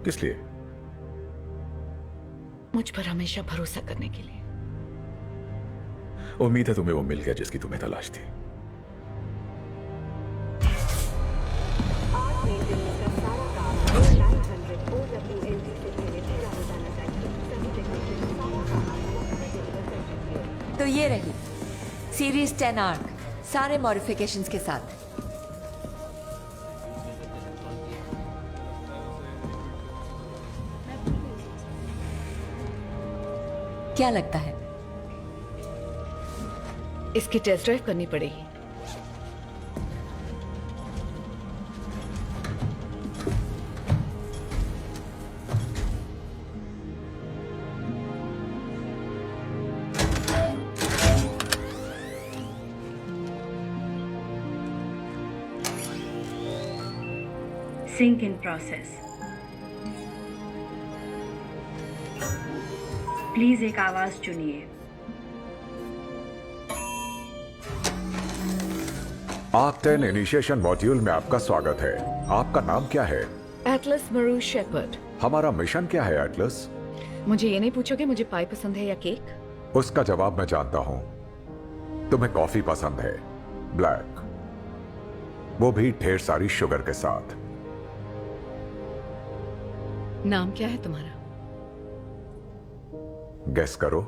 Q: किस लिए?
A: मुझ पर हमेशा भरोसा करने के लिए।
Q: उम्मीद है तुम्हें वो मिल गया जिसकी तुम्हें तलाश थी।
N: तो ये रही सीरीज 10 आर्क, सारे मॉडिफिकेशंस के साथ। क्या लगता है?
A: इसकी टेस्ट ड्राइव करनी पड़ेगी।
C: Sink in process. प्लीज एक आवाज चुनिए।
H: आर्क 10 इनिशिएशन मॉड्यूल में आपका स्वागत है। आपका नाम क्या है?
A: एटलस मरू शेपर्ड।
H: हमारा मिशन क्या है एटलस?
A: मुझे ये नहीं पूछोगे मुझे पाई पसंद है या केक?
H: उसका जवाब मैं जानता हूं। तुम्हें कॉफी पसंद है, ब्लैक, वो भी ढेर सारी शुगर के साथ।
A: नाम क्या है तुम्हारा?
H: गेस करो।